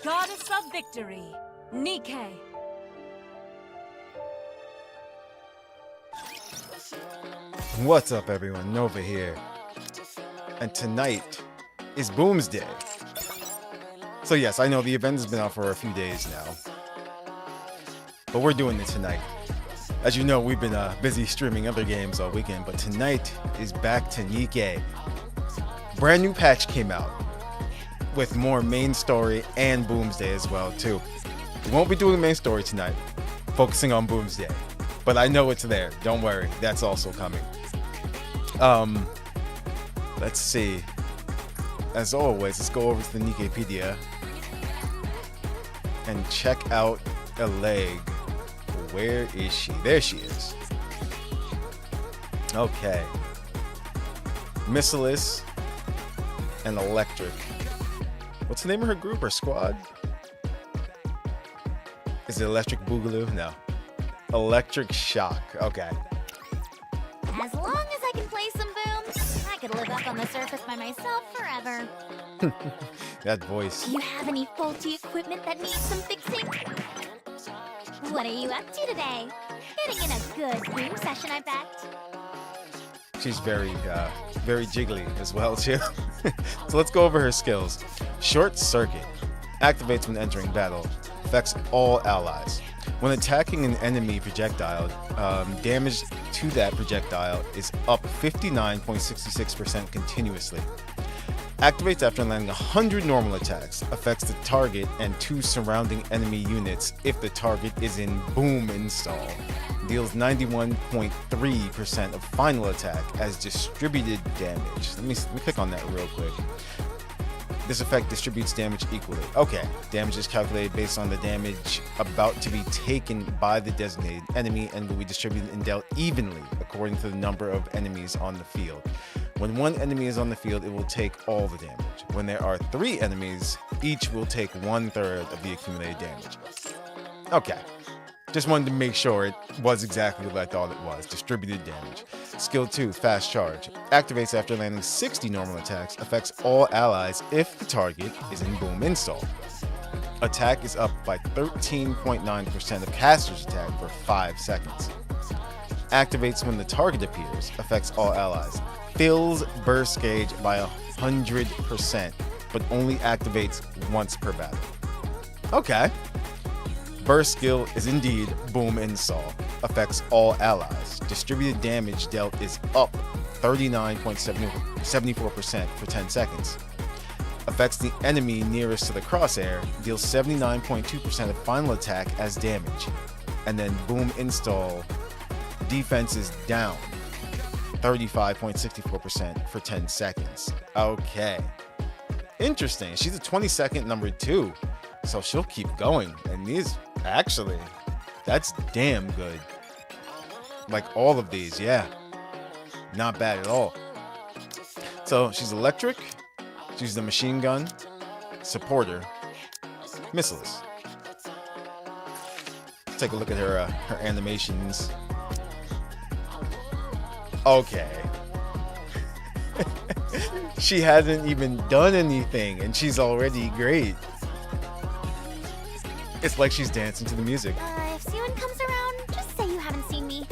Goddess of Victory, Nikke. What's up, everyone? Nova here. And tonight is Booms Day. So yes, I know the event has been out for a few days now, but we're doing it tonight. As you know, we've been busy streaming other games all weekend, but tonight is back to Nikke. Brand new patch came out with more main story and Booms Day as well too. We won't be doing main story tonight, focusing on Booms Day, but I know it's there. Don't worry, that's also coming. Let's see. As always, let's go over to the Nikkepedia and check out a leg. Where is she? There she is. Okay. Missileless and Electric. What's the name of her group or squad? Is it Electric Boogaloo? No. Electric Shock. Okay. As long as I can play some booms, I could live up on the surface by myself forever. That voice. Do you have any faulty equipment that needs some fixing? What are you up to today? Getting in a good boom session, I bet. She's very jiggly as well too. So let's go over her skills. Short Circuit activates when entering battle. Affects all allies. When attacking an enemy projectile, damage to that projectile is up 59.66% continuously. Activates after landing 100 normal attacks. Affects the target and 2 surrounding enemy units if the target is in boom install. Deals 91.3% of final attack as distributed damage. Let me click on that real quick. This effect distributes damage equally. Okay, damage is calculated based on the damage about to be taken by the designated enemy and will be distributed and dealt evenly according to the number of enemies on the field. When one enemy is on the field, it will take all the damage. When there are 3 enemies, each will take 1/3 of the accumulated damage. Okay, just wanted to make sure it was exactly what I thought it was. Distributed damage. Skill 2, Fast Charge. Activates after landing 60 normal attacks. Affects all allies if the target is in boom install. Attack is up by 13.9% of caster's attack for 5 seconds. Activates when the target appears. Affects all allies. Fills burst gauge by 100%, but only activates once per battle. Okay. Burst skill is indeed boom install. Affects all allies. Distributed damage dealt is up 39.74% for 10 seconds. Affects the enemy nearest to the crosshair. Deals 79.2% of final attack as damage. And then boom install. Defense is down 35.64% for 10 seconds. Okay. Interesting. She's a 22nd number 2. So she'll keep going. And these, actually, that's damn good. Like all of these, yeah. Not bad at all. So she's Electric. She's the Machine Gun. Supporter. Missileless. Let's take a look at her animations. Okay. She hasn't even done anything and she's already great. It's like she's dancing to the music. If someone comes around, just say you haven't seen me.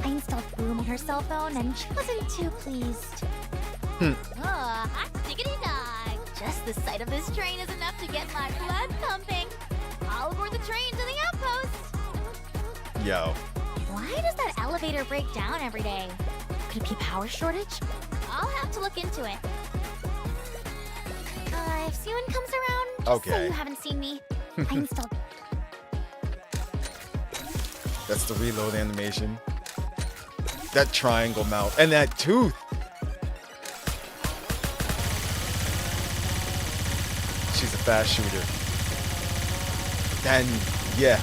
I installed Boom on her cell phone and she wasn't too pleased. Hot diggity dog. Just the sight of this train is enough to get my blood pumping. I'll board the train to the outpost. Yo. Why does that elevator break down every day? Could it be power shortage? I'll have to look into it. If someone comes around, just say you haven't seen me. I installed. That's the reload animation. That triangle mouth and that tooth. She's a fast shooter. And yeah.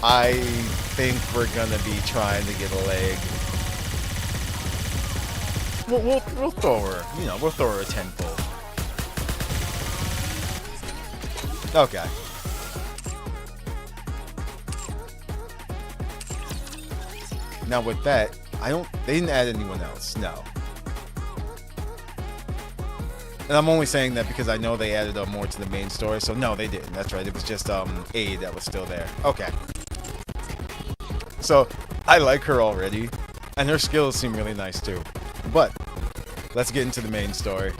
I think we're gonna be trying to get a leg. We'll throw her, we'll throw her a 10-fold. Okay. Now with that, They didn't add anyone else, no. And I'm only saying that because I know they added more to the main story, so no, they didn't. That's right, it was just Aid that was still there. Okay. So, I like her already, and her skills seem really nice too. But, let's get into the main story.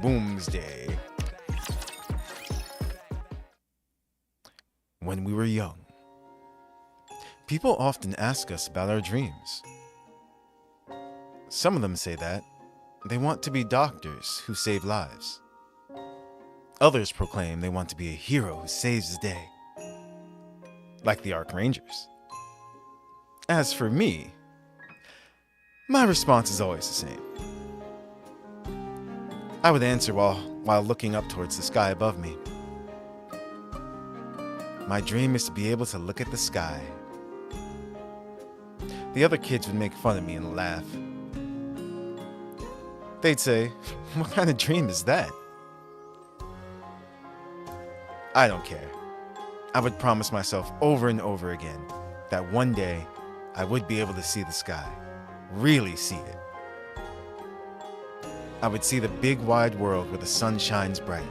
BOOMS Day. When we were young, people often ask us about our dreams. Some of them say that they want to be doctors who save lives. Others proclaim they want to be a hero who saves the day, like the Archrangers. As for me, my response is always the same. I would answer while looking up towards the sky above me. My dream is to be able to look at the sky. The other kids would make fun of me and laugh. They'd say, "What kind of dream is that?" I don't care. I would promise myself over and over again that one day I would be able to see the sky, really see it. I would see the big wide world where the sun shines bright.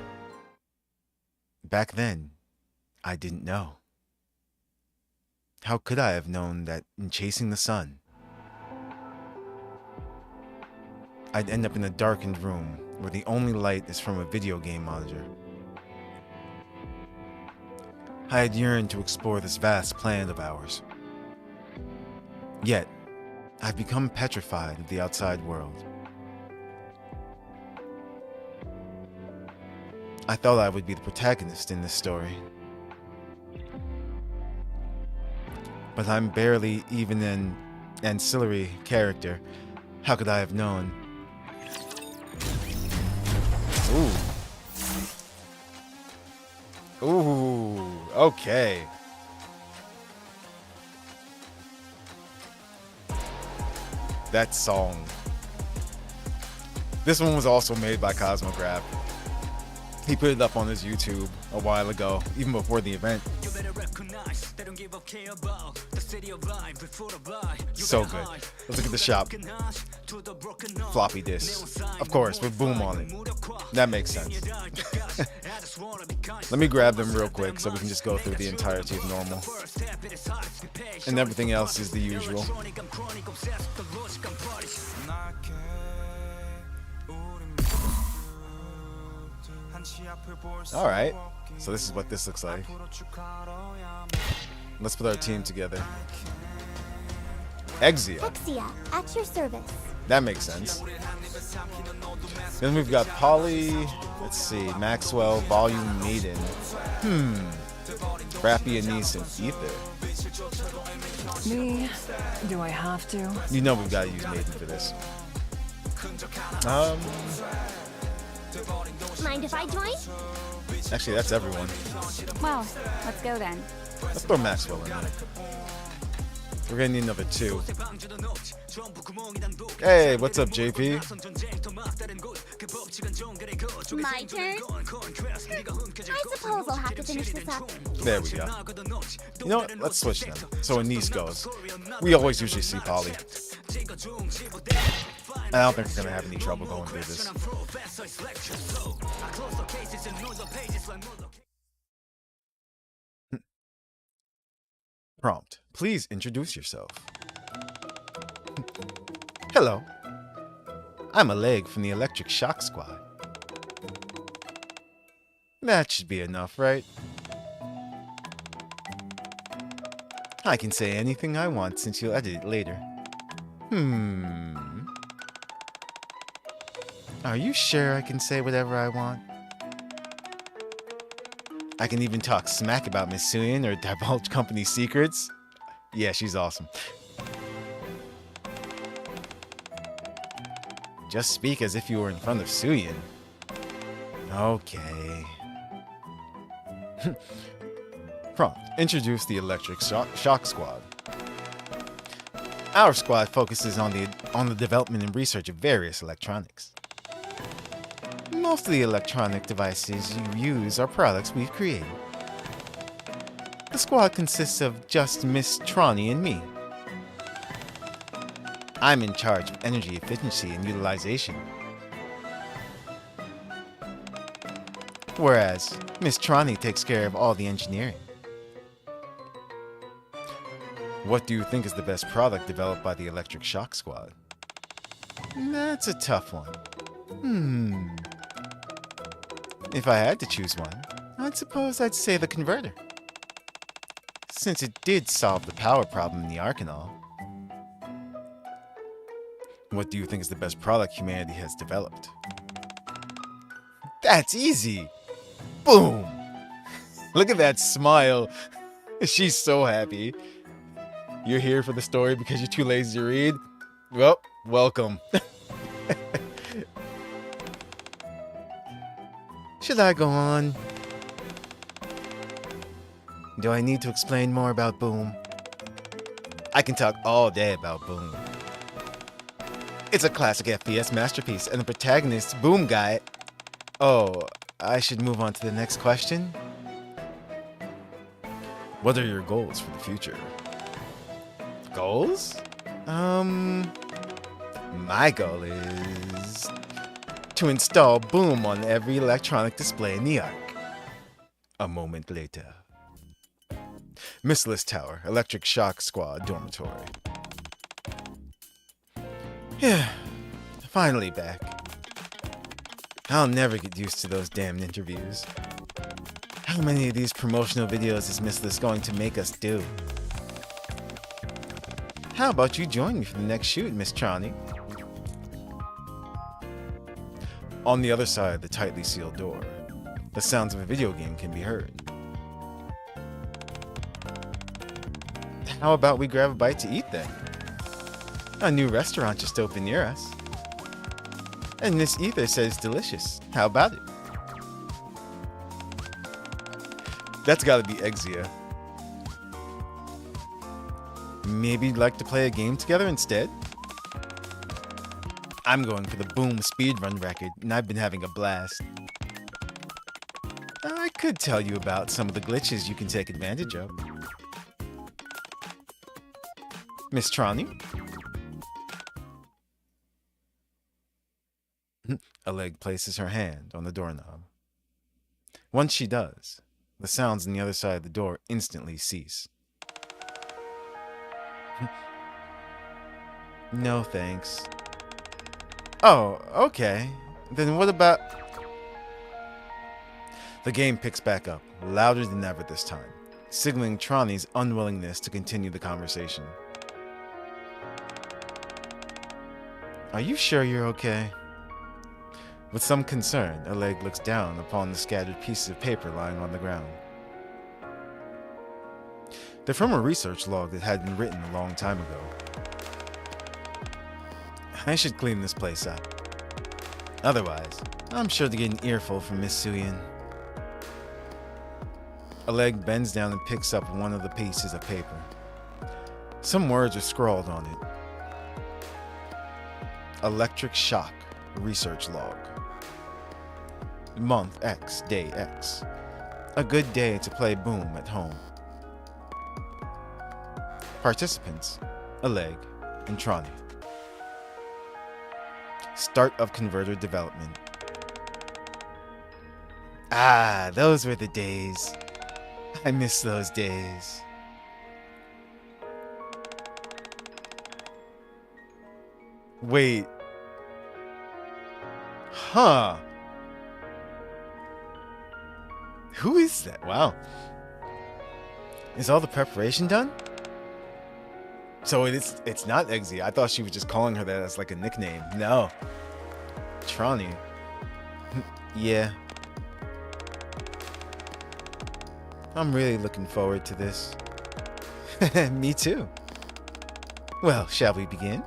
Back then, I didn't know. How could I have known that in chasing the sun, I'd end up in a darkened room where the only light is from a video game monitor? I had yearned to explore this vast planet of ours. Yet, I've become petrified of the outside world. I thought I would be the protagonist in this story. But I'm barely even an ancillary character. How could I have known? Ooh. Ooh, okay. That song. This one was also made by Cosmograph. He put it up on his YouTube a while ago, even before the event. So good. Let's look at the shop. Floppy disk. Of course, with Boom on it. That makes sense. Let me grab them real quick so we can just go through the entirety of normal. And everything else is the usual. Alright, so this is what this looks like. Let's put our team together. Exia. Exia, at your service. That makes sense. Then we've got Polly, let's see, Maxwell, Volume Maiden. Rappy, Anise, and Ether. Me? Do I have to? You know we've got to use Maiden for this. Mind if I join? Actually, that's everyone. Well, let's go then. Let's throw Maxwell in there. We're gonna need another 2. Hey, what's up, JP? My turn? I suppose I'll have to finish this up. There we go. You know what? Let's switch them. So Anise goes. We always usually see Polly. I don't think we're gonna have any trouble going through this. Prompt. Please introduce yourself. Hello. I'm a leg from the Electric Shock Squad. That should be enough, right? I can say anything I want since you'll edit it later. Are you sure I can say whatever I want? I can even talk smack about Miss Suyin or divulge company secrets. Yeah, she's awesome. Just speak as if you were in front of Suyin. Okay. Prompt. Introduce the Electric Shock Squad. Our squad focuses on the development and research of various electronics. Most of the electronic devices you use are products we've created. The squad consists of just Miss Tronny and me. I'm in charge of energy efficiency and utilization. Whereas Miss Trani takes care of all the engineering. What do you think is the best product developed by the Electric Shock Squad? That's a tough one. If I had to choose one, I'd suppose I'd say the converter. Since it did solve the power problem in the Ark and all. What do you think is the best product humanity has developed? That's easy! Boom! Look at that smile. She's so happy. You're here for the story because you're too lazy to read? Well, welcome. Should I go on? Do I need to explain more about Boom? I can talk all day about Boom. It's a classic FPS masterpiece, and the protagonist, Boom Guy... Oh, I should move on to the next question? What are your goals for the future? Goals? My goal is... to install Boom on every electronic display in the Ark. A moment later. Missless Tower, Electric Shock Squad Dormitory. Yeah, finally back. I'll never get used to those damn interviews. How many of these promotional videos is Missless going to make us do? How about you join me for the next shoot, Miss Trani? On the other side of the tightly sealed door, the sounds of a video game can be heard. How about we grab a bite to eat then? A new restaurant just opened near us. And Miss Ether says delicious. How about it? That's gotta be Exia. Maybe you'd like to play a game together instead? I'm going for the Boom speedrun record, and I've been having a blast. I could tell you about some of the glitches you can take advantage of. Miss Trani? A leg places her hand on the doorknob. Once she does, the sounds on the other side of the door instantly cease. No thanks. Oh, okay. Then what about... The game picks back up, louder than ever this time, signaling Trani's unwillingness to continue the conversation. Are you sure you're okay? With some concern, Oleg looks down upon the scattered pieces of paper lying on the ground. They're from a research log that had been written a long time ago. I should clean this place up. Otherwise, I'm sure to get an earful from Miss Suyin. Oleg bends down and picks up one of the pieces of paper. Some words are scrawled on it. Electric Shock Research Log. Month X, Day X. A good day to play Boom at home. Participants, Oleg and Trani. Start of converter development. Ah, those were the days. I miss those days. Wait. Huh. Who is that? Wow. Is all the preparation done? So it's not Eggsy. I thought she was just calling her that as like a nickname. No. Trani. Yeah. I'm really looking forward to this. Me too. Well, shall we begin?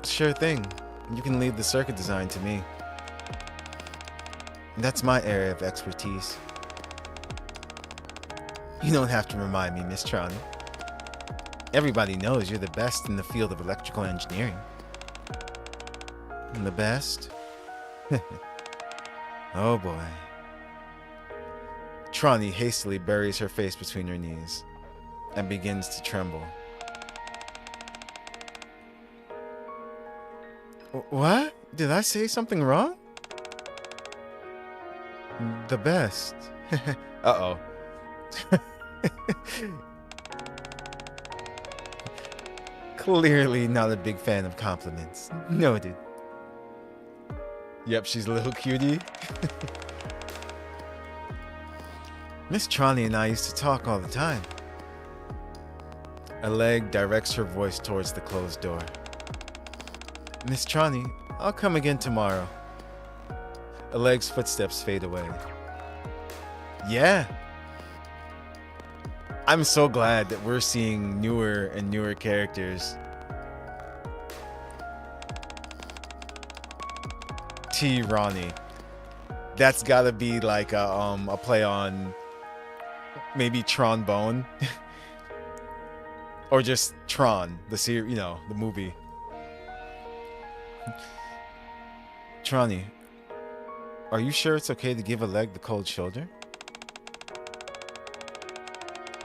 Sure thing. You can leave the circuit design to me. That's my area of expertise. You don't have to remind me, Miss Trani. Everybody knows you're the best in the field of electrical engineering. The best? Oh boy. Trani hastily buries her face between her knees and begins to tremble. What? Did I say something wrong? The best. Uh-oh. Clearly not a big fan of compliments. Noted. Yep, she's a little cutie. Miss Trani and I used to talk all the time. Oleg directs her voice towards the closed door. Miss Trani, I'll come again tomorrow. Oleg's footsteps fade away. Yeah. I'm so glad that we're seeing newer and newer characters. T. Ronnie. That's gotta be like a play on maybe Trombone. Or just Tron, the series, you know, the movie. Trani, are you sure it's okay to give Oleg the cold shoulder?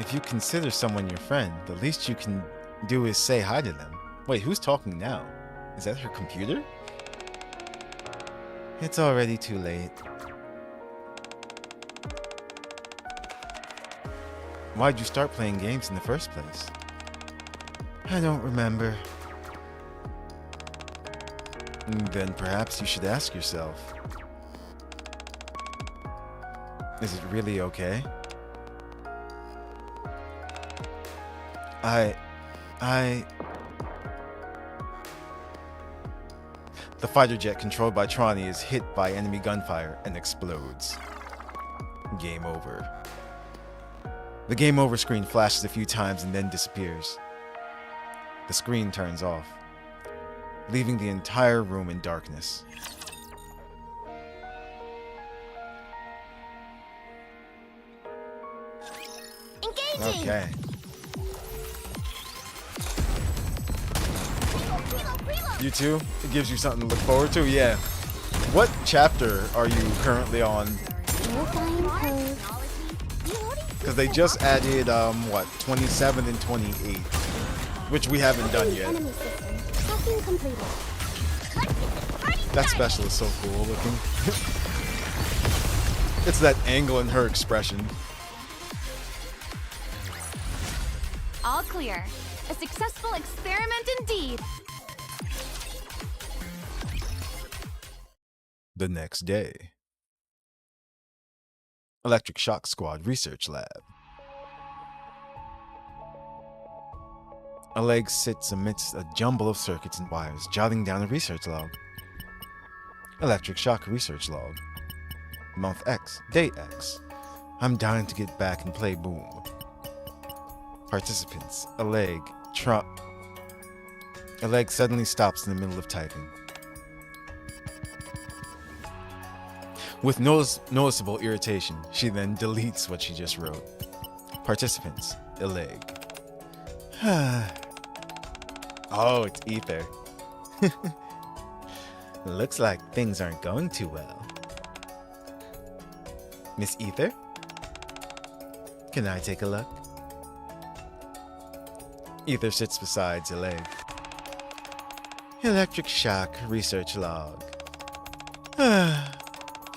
If you consider someone your friend, the least you can do is say hi to them. Wait, who's talking now? Is that her computer? It's already too late. Why'd you start playing games in the first place? I don't remember. Then perhaps you should ask yourself. Is it really okay? The fighter jet controlled by Trani is hit by enemy gunfire and explodes. Game over. The game over screen flashes a few times and then disappears. The screen turns off, leaving the entire room in darkness. Engaging! Okay. You too? It gives you something to look forward to? Yeah. What chapter are you currently on? Because they just added, what, 27 and 28, which we haven't done yet. That special is so cool looking. It's that angle in her expression. All clear. A successful experiment indeed. The next day. Electric Shock Squad Research Lab. Oleg sits amidst a jumble of circuits and wires, jotting down a research log. Electric Shock Research Log. Month X, Day X. I'm dying to get back and play Boom. Participants, Oleg, Oleg suddenly stops in the middle of typing. With noticeable irritation, she then deletes what she just wrote. Participants, Oleg. Oh, it's Ether. Looks like things aren't going too well. Miss Ether? Can I take a look? Ether sits beside Oleg. Electric Shock Research Log.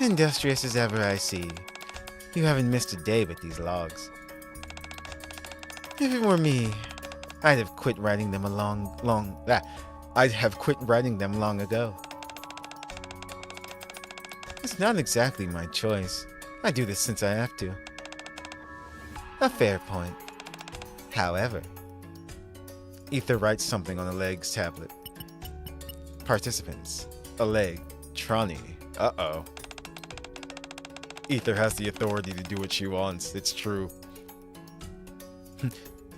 Industrious as ever, I see. You haven't missed a day with these logs. If it were me, I'd have quit writing them I'd have quit writing them long ago. It's not exactly my choice. I do this since I have to. A fair point. However, Ether writes something on Oleg's tablet. Participants, Oleg, Trani. Uh-oh. Ether has the authority to do what she wants. It's true.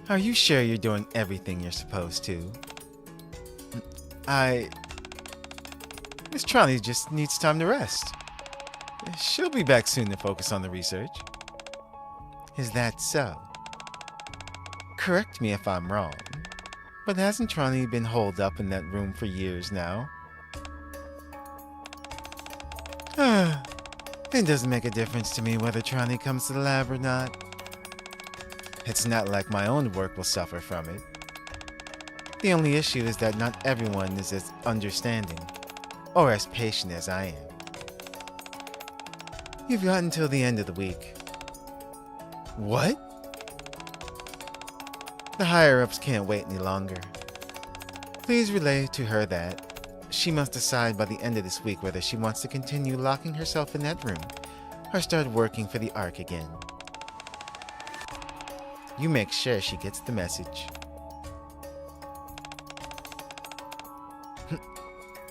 Are you sure you're doing everything you're supposed to? Miss Trani just needs time to rest. She'll be back soon to focus on the research. Is that so? Correct me if I'm wrong, but hasn't Trani been holed up in that room for years now? It doesn't make a difference to me whether Trani comes to the lab or not. It's not like my own work will suffer from it. The only issue is that not everyone is as understanding. or as patient as I am. You've got until the end of the week. What? The higher-ups can't wait any longer. Please relay to her that she must decide by the end of this week whether she wants to continue locking herself in that room or start working for the Ark again. You make sure she gets the message.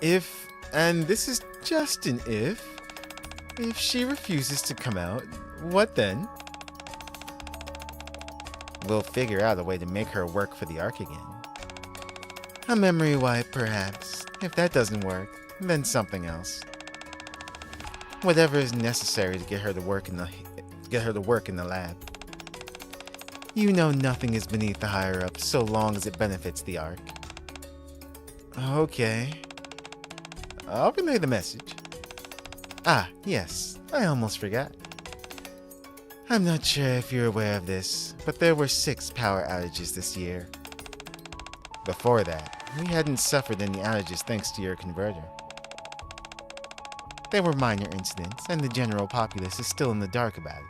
If, and this is just an if she refuses to come out, what then? We'll figure out a way to make her work for the Ark again. A memory wipe, perhaps. If that doesn't work, then something else. Whatever is necessary to get her to work in the lab. You know nothing is beneath the higher-ups so long as it benefits the Ark. Okay. I'll relay the message. Ah, yes, I almost forgot. I'm not sure if you're aware of this, but there were 6 power outages this year. Before that, we hadn't suffered any outages thanks to your converter. They were minor incidents, and the general populace is still in the dark about it.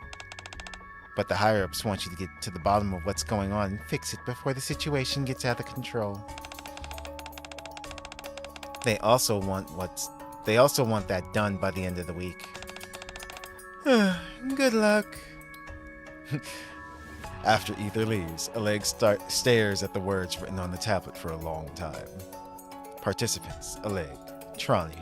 But the higher-ups want you to get to the bottom of what's going on and fix it before the situation gets out of control. They also want that done by the end of the week. Good luck. After Ether leaves, Oleg stares at the words written on the tablet for a long time. Participants: Oleg, Trani.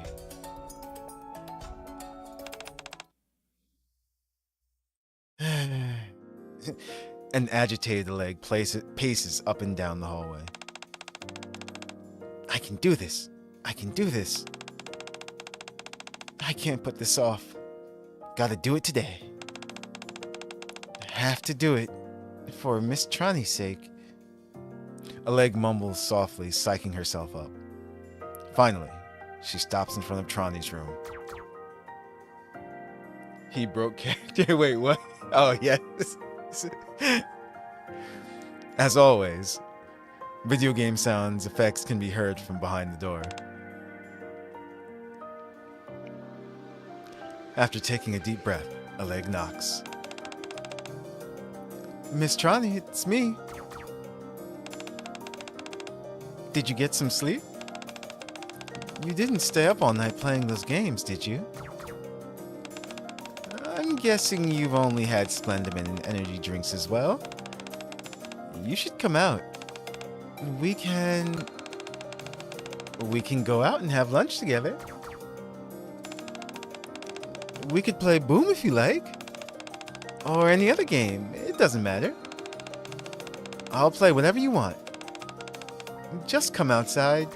An agitated Oleg paces up and down the hallway. I can do this. I can do this. I can't put this off. Gotta do it today. I have to do it. For Miss Trani's sake. Oleg mumbles softly, psyching herself up. Finally, she stops in front of Trani's room. He broke character. Wait, what? Oh, yes. As always, video game sounds effects can be heard from behind the door. After taking a deep breath, Oleg knocks. Miss Trani, it's me. Did you get some sleep? You didn't stay up all night playing those games, did you? I'm guessing you've only had Splendimin and energy drinks as well. You should come out. We can go out and have lunch together. We could play Boom if you like. Or any other game. It doesn't matter. I'll play whatever you want. Just come outside.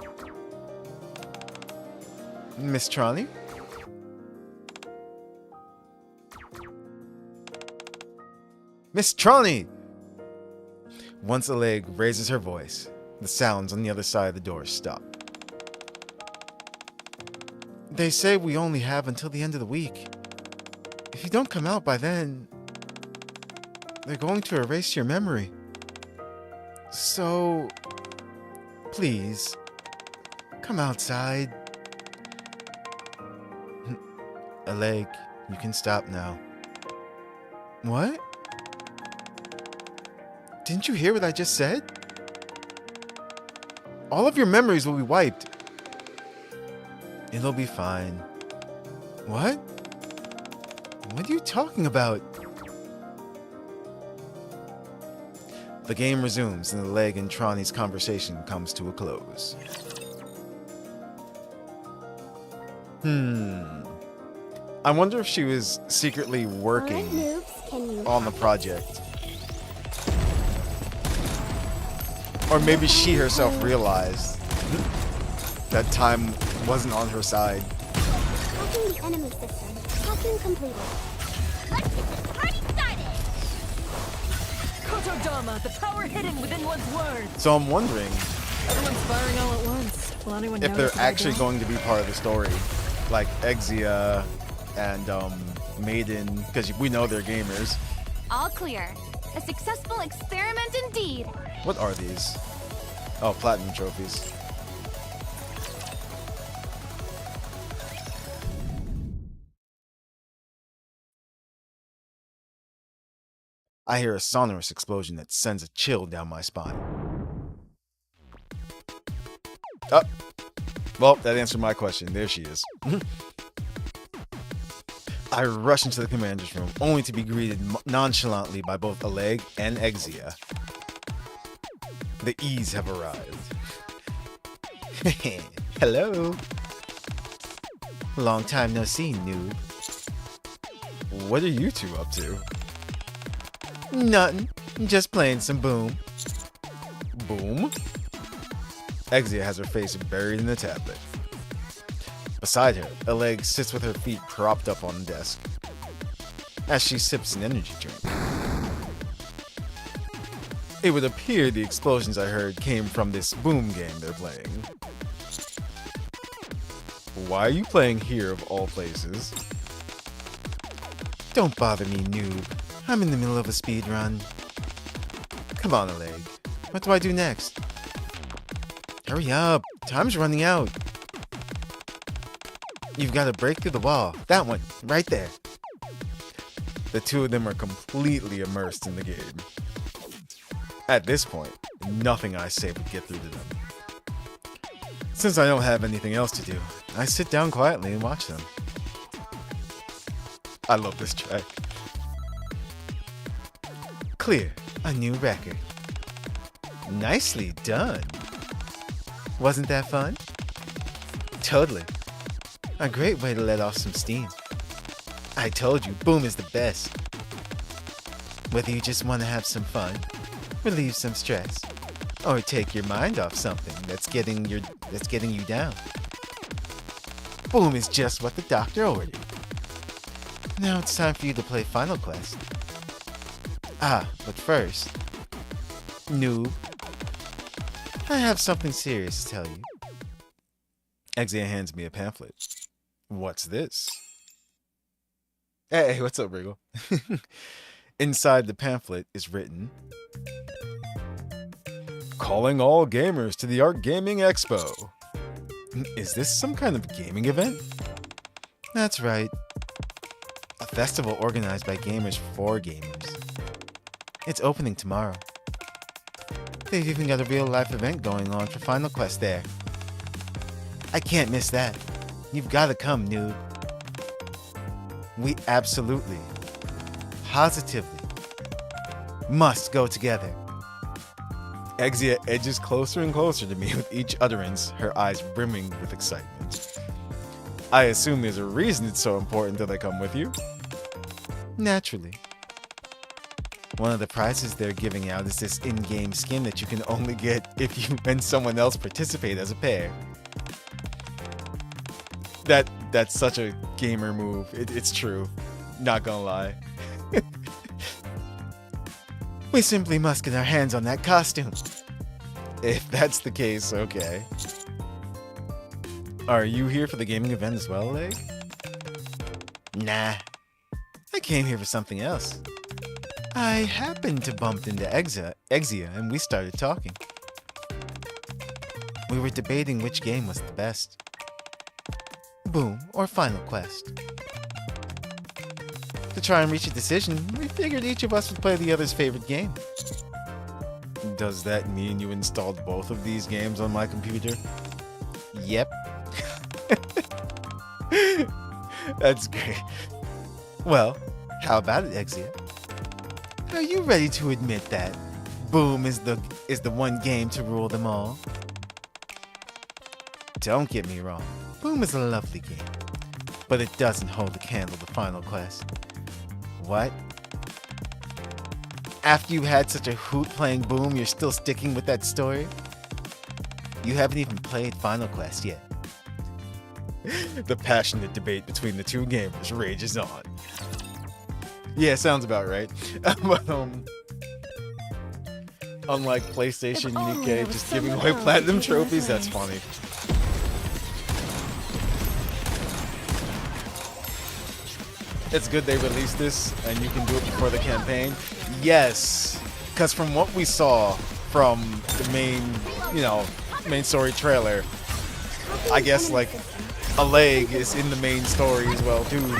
Miss Trani? Miss Trani! Once Oleg raises her voice, the sounds on the other side of the door stop. They say we only have until the end of the week. If you don't come out by then, they're going to erase your memory. So, please, come outside. Oleg, you can stop now. What? Didn't you hear what I just said? All of your memories will be wiped. It'll be fine. What? What are you talking about? The game resumes and Oleg and Trani's conversation comes to a close. I wonder if she was secretly working on the project. Or maybe she herself realized that time wasn't on her side. Hacking the enemy system. Hacking completed. Let's get this party started! Kotodama, the power hidden within one's words. So I'm wondering Everyone's firing all at once. Will anyone if notice they're actually going to be part of the story. Like Exia and Maiden, because we know they're gamers. All clear. A successful experiment indeed. What are these? Oh, platinum trophies. I hear a sonorous explosion that sends a chill down my spine. Oh, well, that answered my question. There she is. I rush into the commander's room, only to be greeted nonchalantly by both Oleg and Exia. The E's have arrived. Hello. Long time no see, noob. What are you two up to? Nothing. Just playing some Boom. Boom? Exia has her face buried in the tablet. Beside her, Oleg sits with her feet propped up on the desk as she sips an energy drink. It would appear the explosions I heard came from this Boom game they're playing. Why are you playing here of all places? Don't bother me, noob. I'm in the middle of a speed run. Come on, Oleg. What do I do next? Hurry up. Time's running out. You've got to break through the wall. That one, right there. The two of them are completely immersed in the game. At this point, nothing I say would get through to them. Since I don't have anything else to do, I sit down quietly and watch them. I love this track. Clear, a new record. Nicely done. Wasn't that fun? Totally. A great way to let off some steam. I told you, Boom is the best. Whether you just want to have some fun, relieve some stress, or take your mind off something that's getting you down. Boom is just what the doctor ordered. Now it's time for you to play Final Quest. Ah, but first, noob, I have something serious to tell you. Exia hands me a pamphlet. What's this? Hey, what's up, Wriggle? Inside the pamphlet is written, calling all gamers to the Art Gaming Expo. Is this some kind of gaming event? That's right. A festival organized by gamers for gamers. It's opening tomorrow. They've even got a real-life event going on for Final Quest there. I can't miss that. You've got to come, noob. We absolutely, positively, must go together. Exia edges closer and closer to me with each utterance, her eyes brimming with excitement. I assume there's a reason it's so important that I come with you. Naturally. One of the prizes they're giving out is this in-game skin that you can only get if you and someone else participate as a pair. That's such a gamer move. It's true. Not gonna lie. We simply must get our hands on that costume. If that's the case, okay. Are you here for the gaming event as well, Leg? Nah. I came here for something else. I happened to bump into Exia and we started talking. We were debating which game was the best. Boom or Final Quest. To try and reach a decision, we figured each of us would play the other's favorite game. Does that mean you installed both of these games on my computer? Yep. That's great. Well, how about it, Exia? Are you ready to admit that Boom is the one game to rule them all? Don't get me wrong, Boom is a lovely game, but it doesn't hold a candle to Final Quest. What? After you had such a hoot playing Boom, you're still sticking with that story? You haven't even played Final Quest yet. The passionate debate between the two gamers rages on. Yeah, sounds about right. But, unlike PlayStation Nikke just giving away platinum trophies, that's funny. It's good they released this and you can do it before the campaign. Yes, because from what we saw from the main story trailer, I guess like Oleg is in the main story as well too.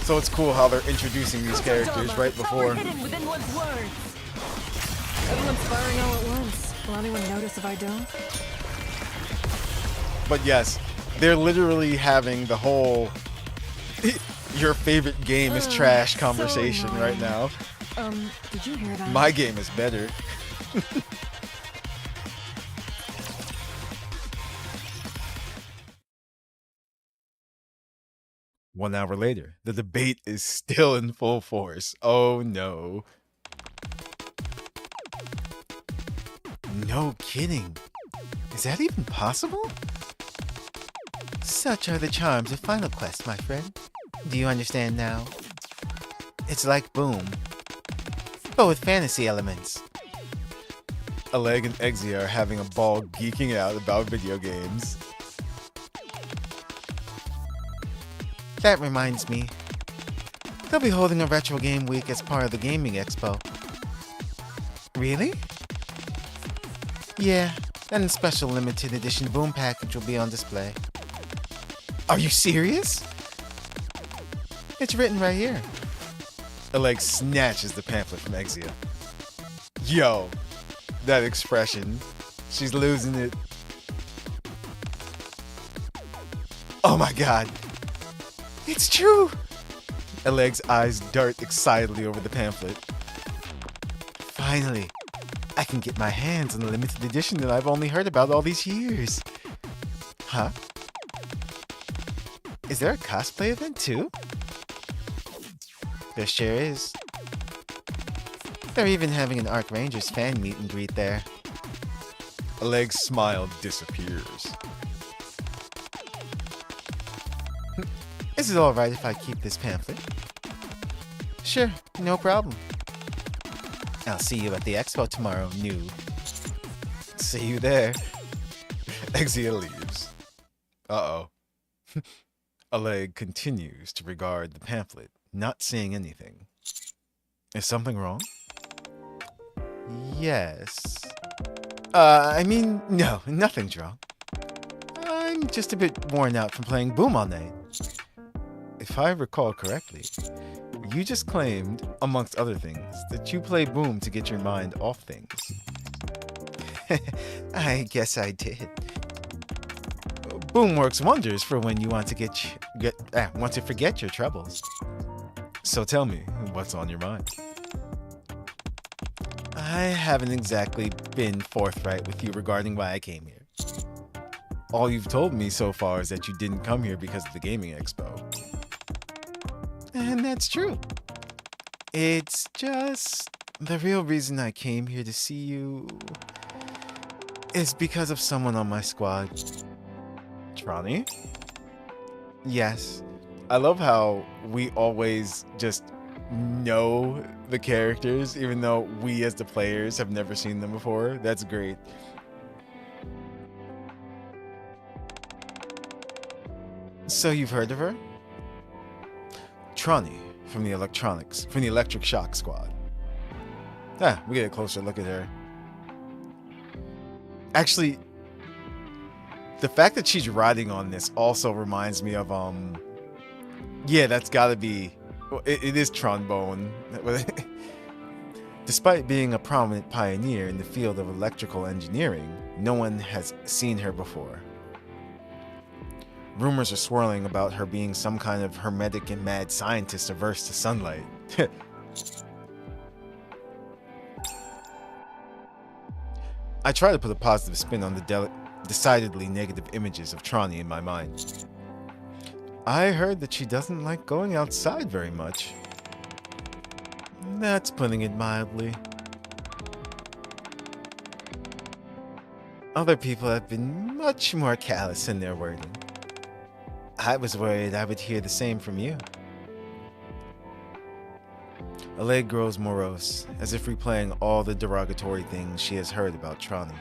So it's cool how they're introducing these characters right Power before. hidden within one's words. Everyone's firing all at once. Will anyone notice if I don't? But yes, they're literally having the whole your favorite game is trash So conversation right now. Did you hear that? My game is better. One hour later, the debate is still in full force. Oh no. No kidding. Is that even possible? Such are the charms of Final Quest, my friend. Do you understand now? It's like Boom, but with fantasy elements. Alleg and Exia are having a ball geeking out about video games. That reminds me, they'll be holding a retro game week as part of the gaming expo. Really? Yeah, and a special limited edition Boom package will be on display. Are you serious? It's written right here. Alleg snatches the pamphlet from Exia. Yo, that expression. She's losing it. Oh my god. It's true! Alleg's eyes dart excitedly over the pamphlet. Finally, I can get my hands on the limited edition that I've only heard about all these years. Huh? Is there a cosplay event too? There sure is. They're even having an Arc Rangers fan meet and greet there. Alleg's smile disappears. Is it alright if I keep this pamphlet? Sure, no problem. I'll see you at the expo tomorrow, noob. See you there. Exia leaves. Uh-oh. Alleg continues to regard the pamphlet, not seeing anything. Is something wrong? Yes. I mean, no, nothing's wrong. I'm just a bit worn out from playing Boom all night. If I recall correctly, you just claimed, amongst other things, that you play Boom to get your mind off things. I guess I did. Boom works wonders for when you want to want to forget your troubles. So tell me, what's on your mind? I haven't exactly been forthright with you regarding why I came here. All you've told me so far is that you didn't come here because of the gaming expo. And that's true. It's just the real reason I came here to see you is because of someone on my squad. Trani? Yes. I love how we always just know the characters, even though we as the players have never seen them before. That's great. So you've heard of her? Trani from the Electric Shock Squad. We get a closer look at her. Actually, the fact that she's riding on this also reminds me of yeah, that's gotta be, it is Trombone. Despite being a prominent pioneer in the field of electrical engineering, no one has seen her before. Rumors are swirling about her being some kind of hermetic and mad scientist averse to sunlight. I try to put a positive spin on the decidedly negative images of Trani in my mind. I heard that she doesn't like going outside very much. That's putting it mildly. Other people have been much more callous in their wording. I was worried I would hear the same from you. Alleg grows morose, as if replaying all the derogatory things she has heard about Trani.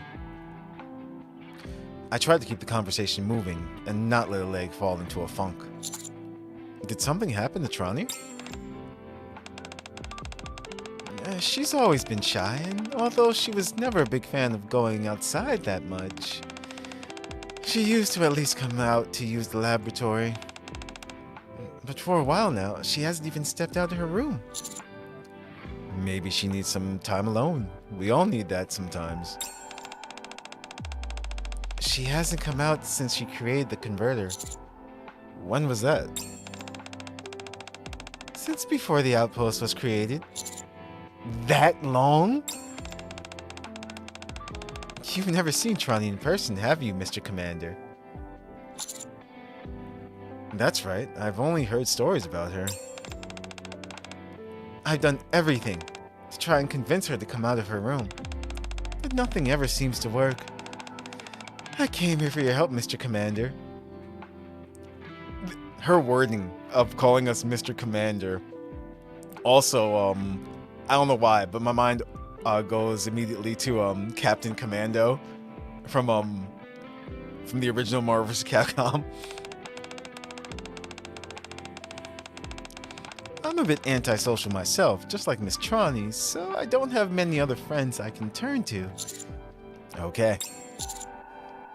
I tried to keep the conversation moving and not let Alleg fall into a funk. Did something happen to Trani? She's always been shy, and although she was never a big fan of going outside that much, she used to at least come out to use the laboratory. But for a while now, she hasn't even stepped out of her room. Maybe she needs some time alone. We all need that sometimes. She hasn't come out since she created the converter. When was that? Since before the outpost was created. That long? You've never seen Trani in person, have you, Mr. Commander? That's right, I've only heard stories about her. I've done everything to try and convince her to come out of her room, but nothing ever seems to work. I came here for your help, Mr. Commander. Her wording of calling us Mr. Commander. Also, I don't know why, but my mind goes immediately to Captain Commando from the original Marvel vs. Capcom. I'm a bit antisocial myself, just like Miss Trani, so I don't have many other friends I can turn to. Okay.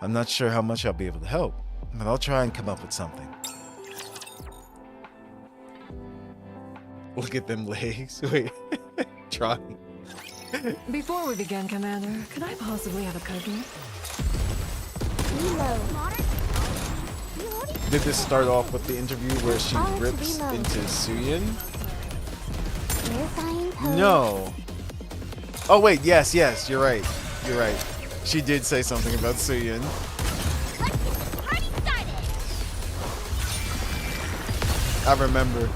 I'm not sure how much I'll be able to help, but I'll try and come up with something. Look at them legs. Wait. Trani. Before we begin, Commander, could I possibly have a cookie? Did this start off with the interview where she rips into Suyin? No. Oh wait, yes, you're right. You're right. She did say something about Suyin. I remember.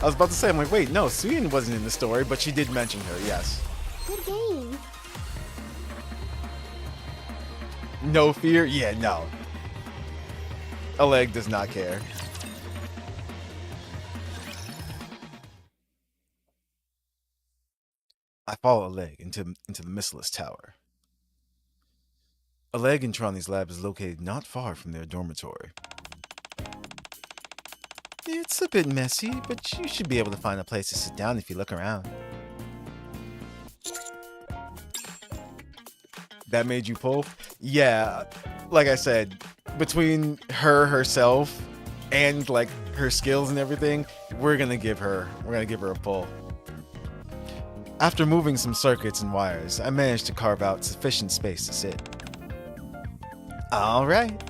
I was about to say, I'm like, wait, no, Suyin wasn't in the story, but she did mention her, yes. Good game. No fear? Yeah, no. Oleg does not care. I follow Oleg into the Missilus Tower. Oleg and Trani's lab is located not far from their dormitory. It's a bit messy, but you should be able to find a place to sit down if you look around. That made you pull? Yeah, like I said, between herself and like her skills and everything, we're gonna give her a pull. After moving some circuits and wires, I managed to carve out sufficient space to sit. All right,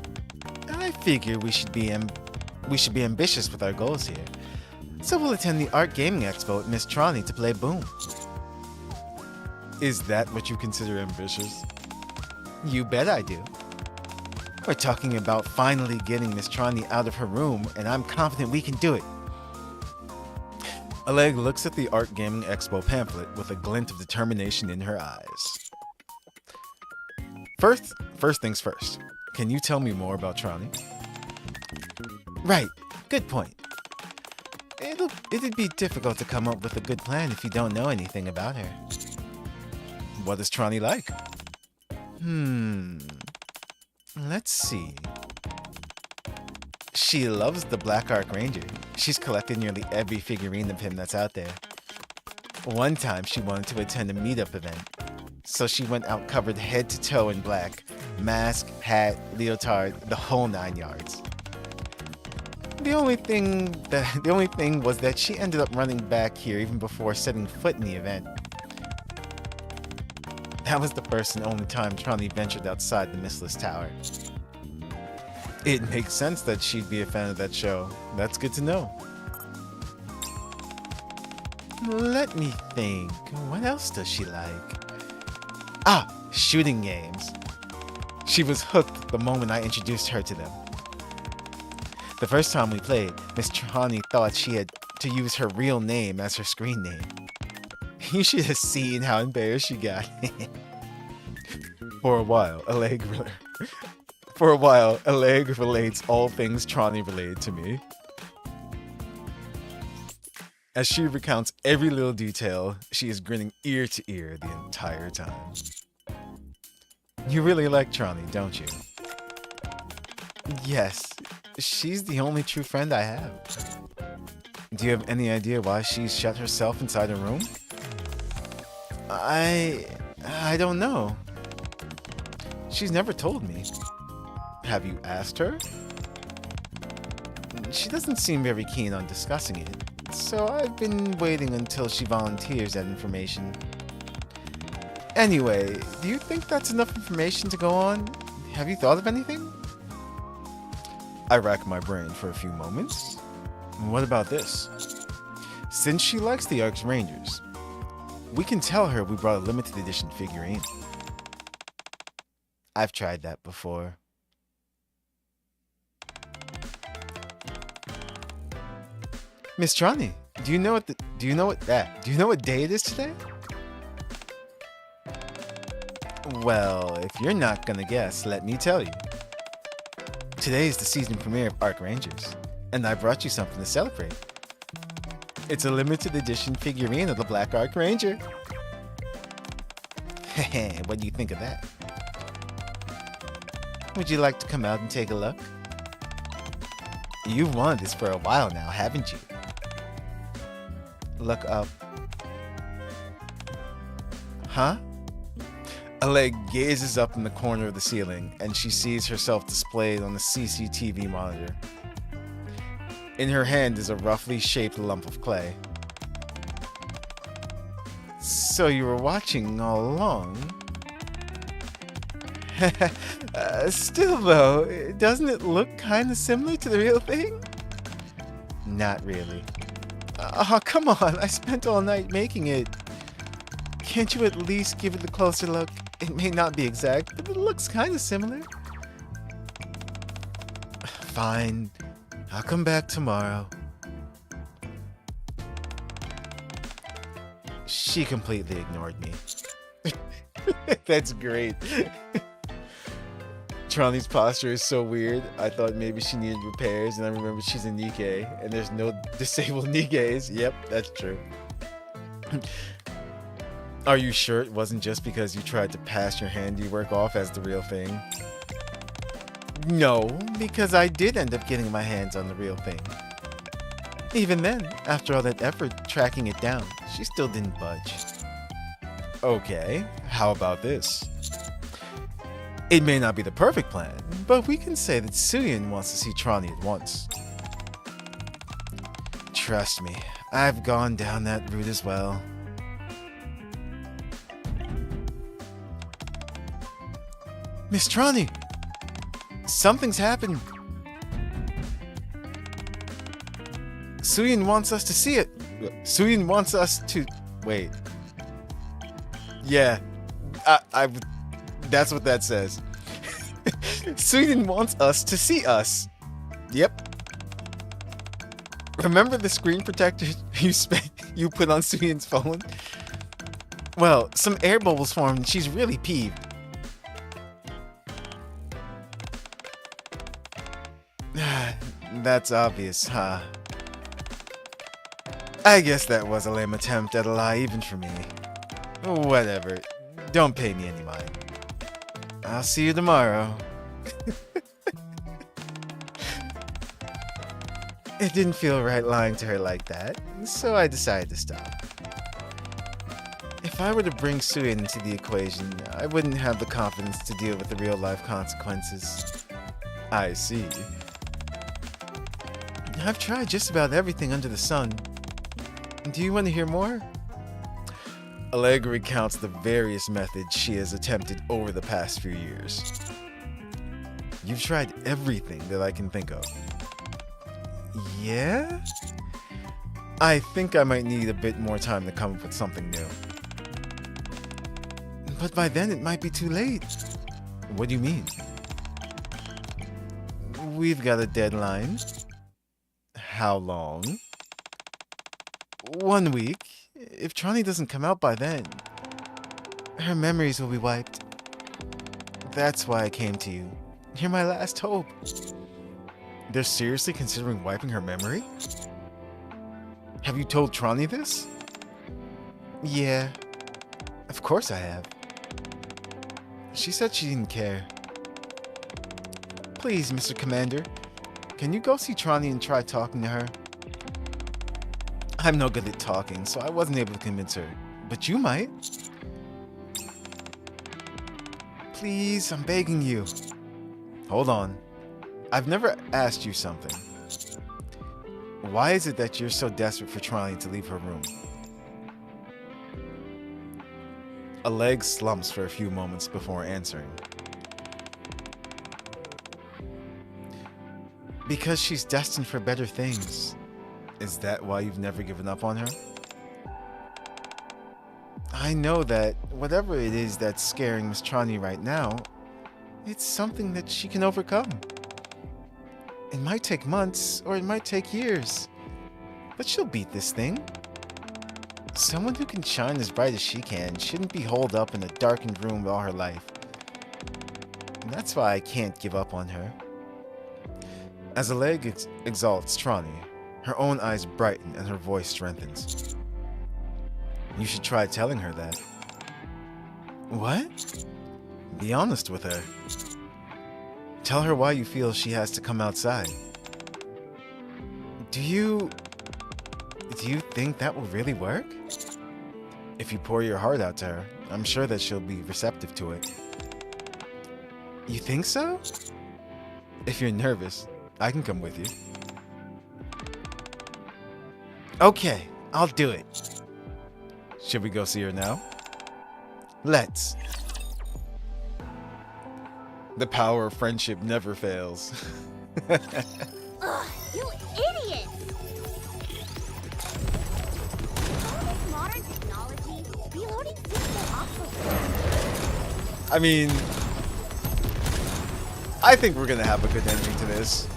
I figure we should be ambitious with our goals here, so we'll attend the Art Gaming Expo at Miss Trani to play Boom. Is that what you consider ambitious? You bet I do. We're talking about finally getting Miss Trani out of her room, and I'm confident we can do it. Oleg looks at the Art Gaming Expo pamphlet with a glint of determination in her eyes. First things first. Can you tell me more about Trani? Right, good point. It'd be difficult to come up with a good plan if you don't know anything about her. What is Trani like? Let's see. She loves the Black Arc Ranger. She's collected nearly every figurine of him that's out there. One time she wanted to attend a meetup event, so she went out covered head to toe in black. Mask, hat, leotard, the whole 9 yards. The only thing was that she ended up running back here even before setting foot in the event. That was the first and only time Trani ventured outside the Missilus Tower. It makes sense that she'd be a fan of that show. That's good to know. Let me think. What else does she like? Ah, shooting games. She was hooked the moment I introduced her to them. The first time we played, Miss Trani thought she had to use her real name as her screen name. You should have seen how embarrassed she got. For a while, Oleg relates all things Trani related to me. As she recounts every little detail, she is grinning ear to ear the entire time. You really like Trani, don't you? Yes, she's the only true friend I have. Do you have any idea why she's shut herself inside a room? I don't know. She's never told me. Have you asked her? she doesn't seem very keen on discussing it, so I've been waiting until she volunteers that information. Anyway, do you think that's enough information to go on? Have you thought of anything? I rack my brain for a few moments. What about this? Since she likes the Ark's Rangers, we can tell her we brought a limited edition figurine. I've tried that before. Miss Trani, do you know what day it is today? Well, if you're not gonna guess, let me tell you. Today is the season premiere of Arc Rangers, and I brought you something to celebrate. It's a limited edition figurine of the Black Arc Ranger. What do you think of that? Would you like to come out and take a look? You've wanted this for a while now, haven't you? Look up. Huh? A leg gazes up in the corner of the ceiling, and she sees herself displayed on the CCTV monitor. In her hand is a roughly shaped lump of clay. So you were watching all along? Still though, doesn't it look kind of similar to the real thing? Not really. Oh, come on, I spent all night making it. Can't you at least give it a closer look? It may not be exact, but it looks kind of similar. Fine, I'll come back tomorrow. She completely ignored me. That's great. Trani's posture is so weird. I thought maybe she needed repairs, and I remember she's a Nikke, and there's no disabled Nikkes. Yep, that's true. Are you sure it wasn't just because you tried to pass your handiwork off as the real thing? No, because I did end up getting my hands on the real thing. Even then, after all that effort tracking it down, she still didn't budge. Okay, how about this? It may not be the perfect plan, but we can say that Suyin wants to see Trani at once. Trust me, I've gone down that route as well. Miss Trani! Something's happened. Suyin wants us to see it. Suyin wants us to... Wait. Yeah. That's what that says. Suyin wants us to see us. Yep. Remember the screen protector you put on Suyin's phone? Well, some air bubbles formed and she's really peeved. That's obvious, huh? I guess that was a lame attempt at a lie even for me. Whatever. Don't pay me any mind. I'll see you tomorrow. It didn't feel right lying to her like that, so I decided to stop. If I were to bring Suyin into the equation, I wouldn't have the confidence to deal with the real-life consequences. I see. I've tried just about everything under the sun. Do you want to hear more? Allegra recounts the various methods she has attempted over the past few years. You've tried everything that I can think of. Yeah? I think I might need a bit more time to come up with something new. But by then it might be too late. What do you mean? We've got a deadline. How long? 1 week. If Trani doesn't come out by then, her memories will be wiped. That's why I came to you. You're my last hope. They're seriously considering wiping her memory? Have you told Trani this? Yeah. Of course I have. She said she didn't care. Please, Mr. Commander, can you go see Trani and try talking to her? I'm no good at talking, so I wasn't able to convince her. But you might. Please, I'm begging you. Hold on. I've never asked you something. Why is it that you're so desperate for Tronny to leave her room? A leg slumps for a few moments before answering. Because she's destined for better things. Is that why you've never given up on her? I know that whatever it is that's scaring Miss Tronny right now, it's something that she can overcome. It might take months, or it might take years, but she'll beat this thing. Someone who can shine as bright as she can shouldn't be holed up in a darkened room all her life. And that's why I can't give up on her. As a leg exalts Tronny, her own eyes brighten and her voice strengthens. You should try telling her that. What? Be honest with her. Tell her why you feel she has to come outside. Do you think that will really work? If you pour your heart out to her, I'm sure that she'll be receptive to it. You think so? If you're nervous, I can come with you. Okay, I'll do it. Should we go see her now? Let's. The power of friendship never fails. Ugh, you idiot! All this modern technology, reloading seems so obsolete. I mean, I think we're gonna have a good ending to this.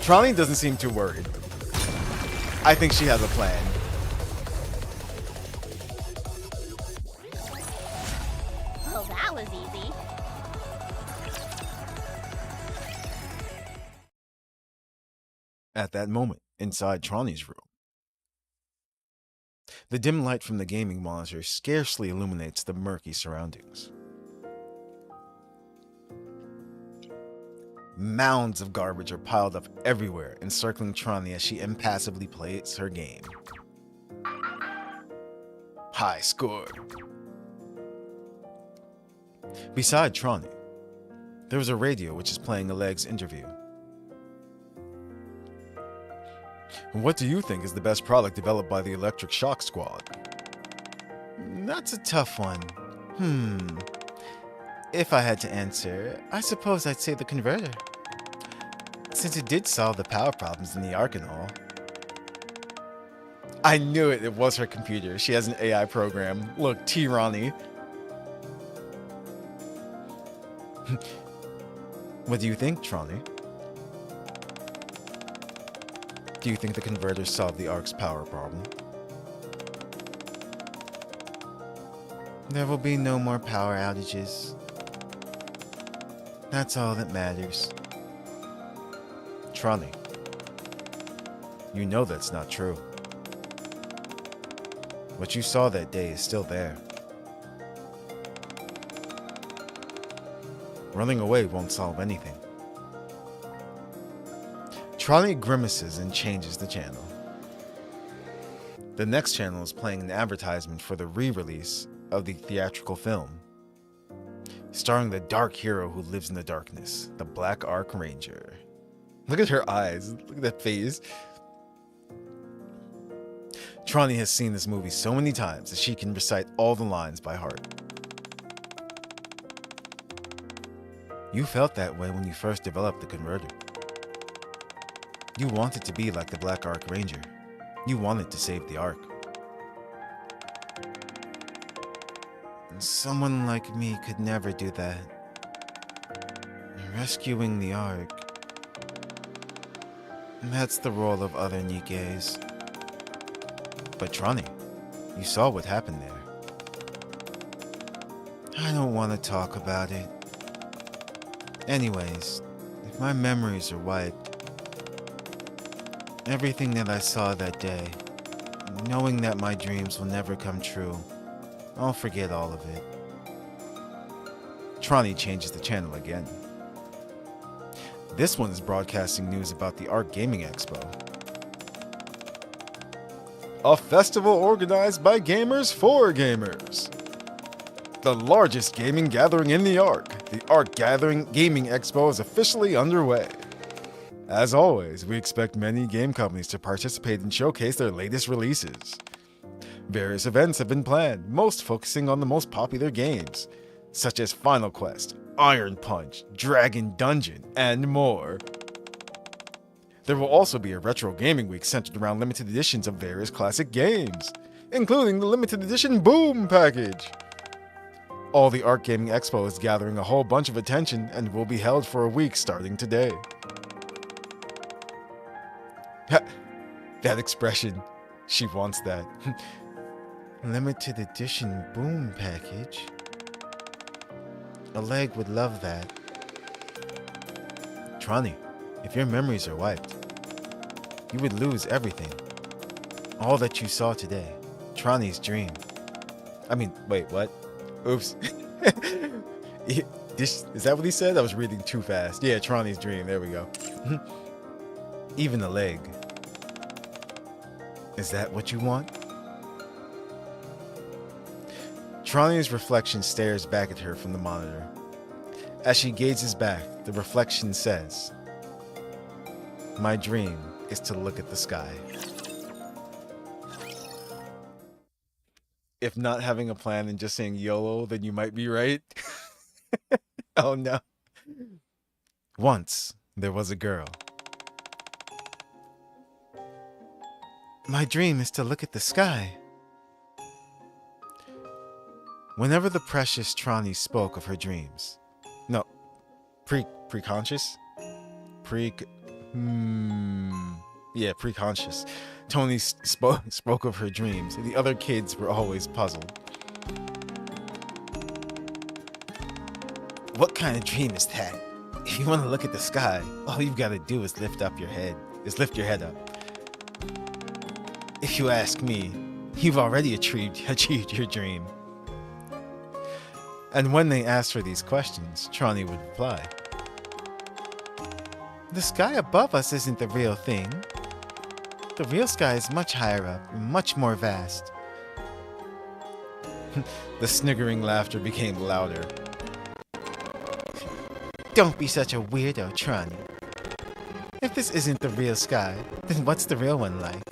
Tronny doesn't seem too worried. I think she has a plan. Well, that was easy. At that moment, inside Tronny's room, the dim light from the gaming monitor scarcely illuminates the murky surroundings. Mounds of garbage are piled up everywhere, encircling Tronny as she impassively plays her game. High score. Beside Tronny, there was a radio which is playing Oleg's interview. What do you think is the best product developed by the Electric Shock Squad? That's a tough one. If I had to answer, I suppose I'd say the converter. Since it did solve the power problems in the Ark and all. I knew it, it was her computer. She has an AI program. Look, T-Ronnie. What do you think, Tronny? Do you think the converter solved the Ark's power problem? There will be no more power outages. That's all that matters. Tronny, you know that's not true. What you saw that day is still there. Running away won't solve anything. Tronny grimaces and changes the channel. The next channel is playing an advertisement for the re-release of the theatrical film, starring the dark hero who lives in the darkness, the Black Ark Ranger. Look at her eyes, look at that face. Tronny has seen this movie so many times that she can recite all the lines by heart. You felt that way when you first developed the converter. You wanted to be like the Black Ark Ranger. You wanted to save the Ark. Someone like me could never do that. Rescuing the Ark. That's the role of other Nikkes. But Tronny, you saw what happened there. I don't want to talk about it. Anyways, if my memories are wiped, everything that I saw that day, knowing that my dreams will never come true, I'll forget all of it. Tronny changes the channel again. This one is broadcasting news about the Ark Gaming Expo. A festival organized by gamers for gamers. The largest gaming gathering in the Ark Gaming Expo is officially underway. As always, we expect many game companies to participate and showcase their latest releases. Various events have been planned, most focusing on the most popular games, such as Final Quest, Iron Punch, Dragon Dungeon, and more. There will also be a retro gaming week centered around limited editions of various classic games, including the limited edition Boom package. All the Arc Gaming Expo is gathering a whole bunch of attention and will be held for a week starting today. That expression, she wants that. Limited edition Boom package. A leg would love that. Trani, if your memories are wiped, you would lose everything. All that you saw today. Trani's dream. Wait, what? Oops. Is that what he said? I was reading too fast. Yeah, Trani's dream. There we go. Even a leg. Is that what you want? Trani's reflection stares back at her from the monitor. As she gazes back, the reflection says, "My dream is to look at the sky." If not having a plan and just saying YOLO, then you might be right. Oh no. Once, there was a girl. My dream is to look at the sky. Whenever the precious Trani spoke of her dreams, preconscious? Preconscious. Tony spoke of her dreams, and the other kids were always puzzled. What kind of dream is that? If you want to look at the sky, all you've got to do is lift your head up. If you ask me, you've already achieved your dream. And when they asked her these questions, Trani would reply, "The sky above us isn't the real thing. The real sky is much higher up, and much more vast." The sniggering laughter became louder. Don't be such a weirdo, Trani. If this isn't the real sky, then what's the real one like?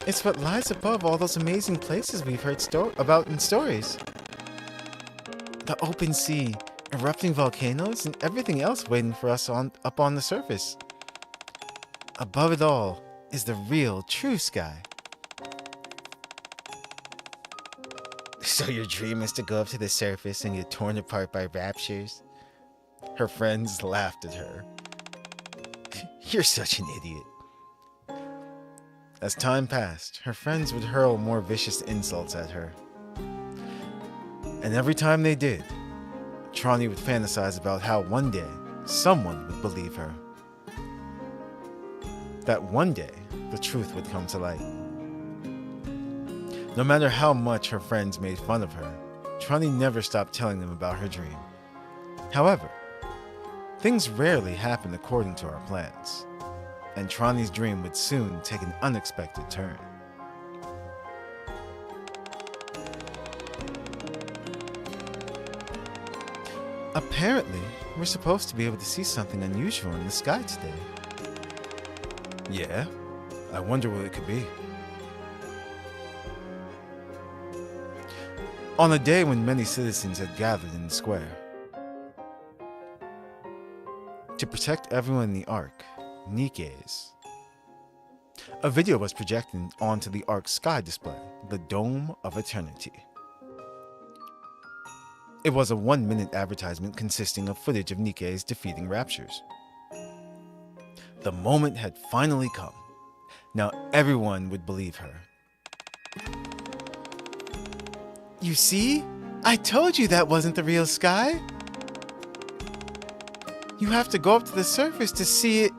It's what lies above all those amazing places we've heard about in stories. The open sea, erupting volcanoes, and everything else waiting for us up on the surface. Above it all is the real, true sky. So your dream is to go up to the surface and get torn apart by raptures? Her friends laughed at her. You're such an idiot. As time passed, her friends would hurl more vicious insults at her. And every time they did, Trani would fantasize about how one day someone would believe her. That one day the truth would come to light. No matter how much her friends made fun of her, Trani never stopped telling them about her dream. However, things rarely happen according to our plans, and Trani's dream would soon take an unexpected turn. Apparently, we're supposed to be able to see something unusual in the sky today. Yeah? I wonder what it could be. On a day when many citizens had gathered in the square. To protect everyone in the Ark, Nikke's, a video was projected onto the Ark's sky display, the Dome of Eternity. It was a 1-minute advertisement consisting of footage of Nikke's defeating raptures. The moment had finally come. Now everyone would believe her. You see? I told you that wasn't the real sky. You have to go up to the surface to see it.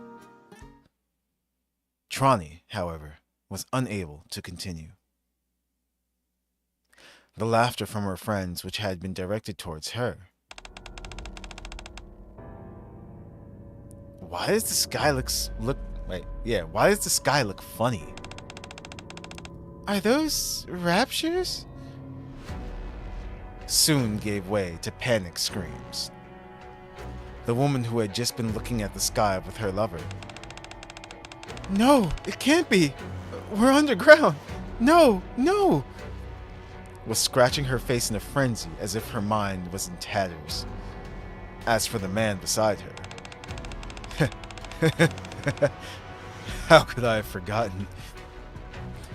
Trani, however, was unable to continue. The laughter from her friends, which had been directed towards her. Why does the sky why does the sky look funny? Are those raptures? Soon gave way to panic screams. the woman who had just been looking at the sky with her lover. No, it can't be. We're underground. No, no. Was scratching her face in a frenzy as if her mind was in tatters. As for the man beside her. How could I have forgotten?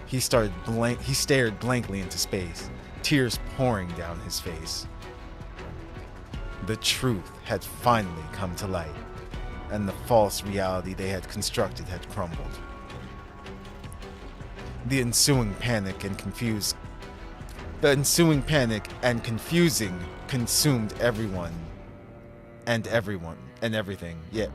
He stared blankly into space, tears pouring down his face. The truth had finally come to light, and the false reality they had constructed had crumbled. The ensuing panic and confusing consumed everyone and everything. Yeah.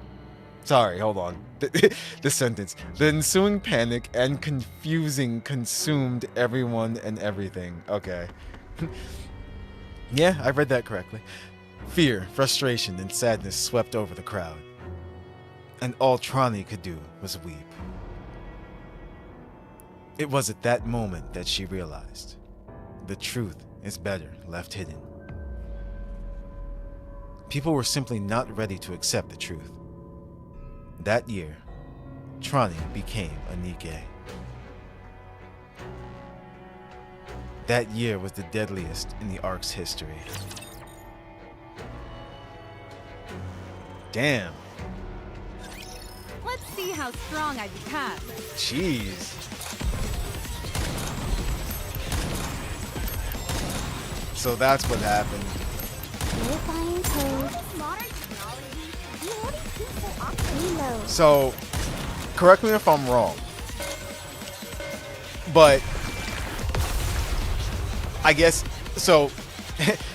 Sorry, hold on. The sentence. The ensuing panic and confusing consumed everyone and everything. Okay. Yeah, I read that correctly. Fear, frustration, and sadness swept over the crowd. And all Trani could do was weep. It was at that moment that she realized the truth is better left hidden. People were simply not ready to accept the truth. That year, Trani became a Nikke. That year was the deadliest in the Ark's history. Damn. Let's see how strong I become. Jeez. So that's what happened. Verifying code. Reload. So, correct me if I'm wrong, but I guess so.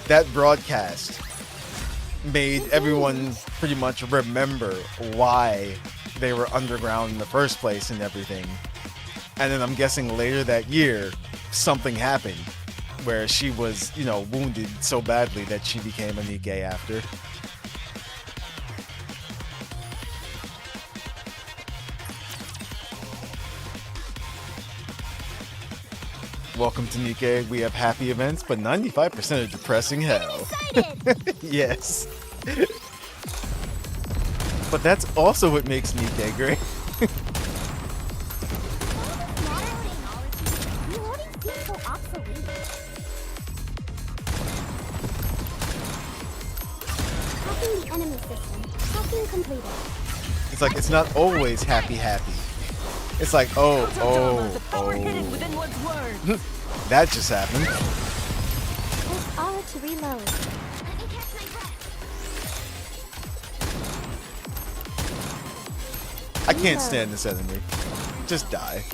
That broadcast made everyone pretty much remember why they were underground in the first place and everything. And then I'm guessing later that year, something happened where she was, wounded so badly that she became a Nikke after. Welcome to Nikke. We have happy events, but 95% are depressing hell. Yes. But that's also what makes Nikke great. It's like it's not always happy. It's like oh. That just happened. Press R to reload. I can't stand this enemy. Just die.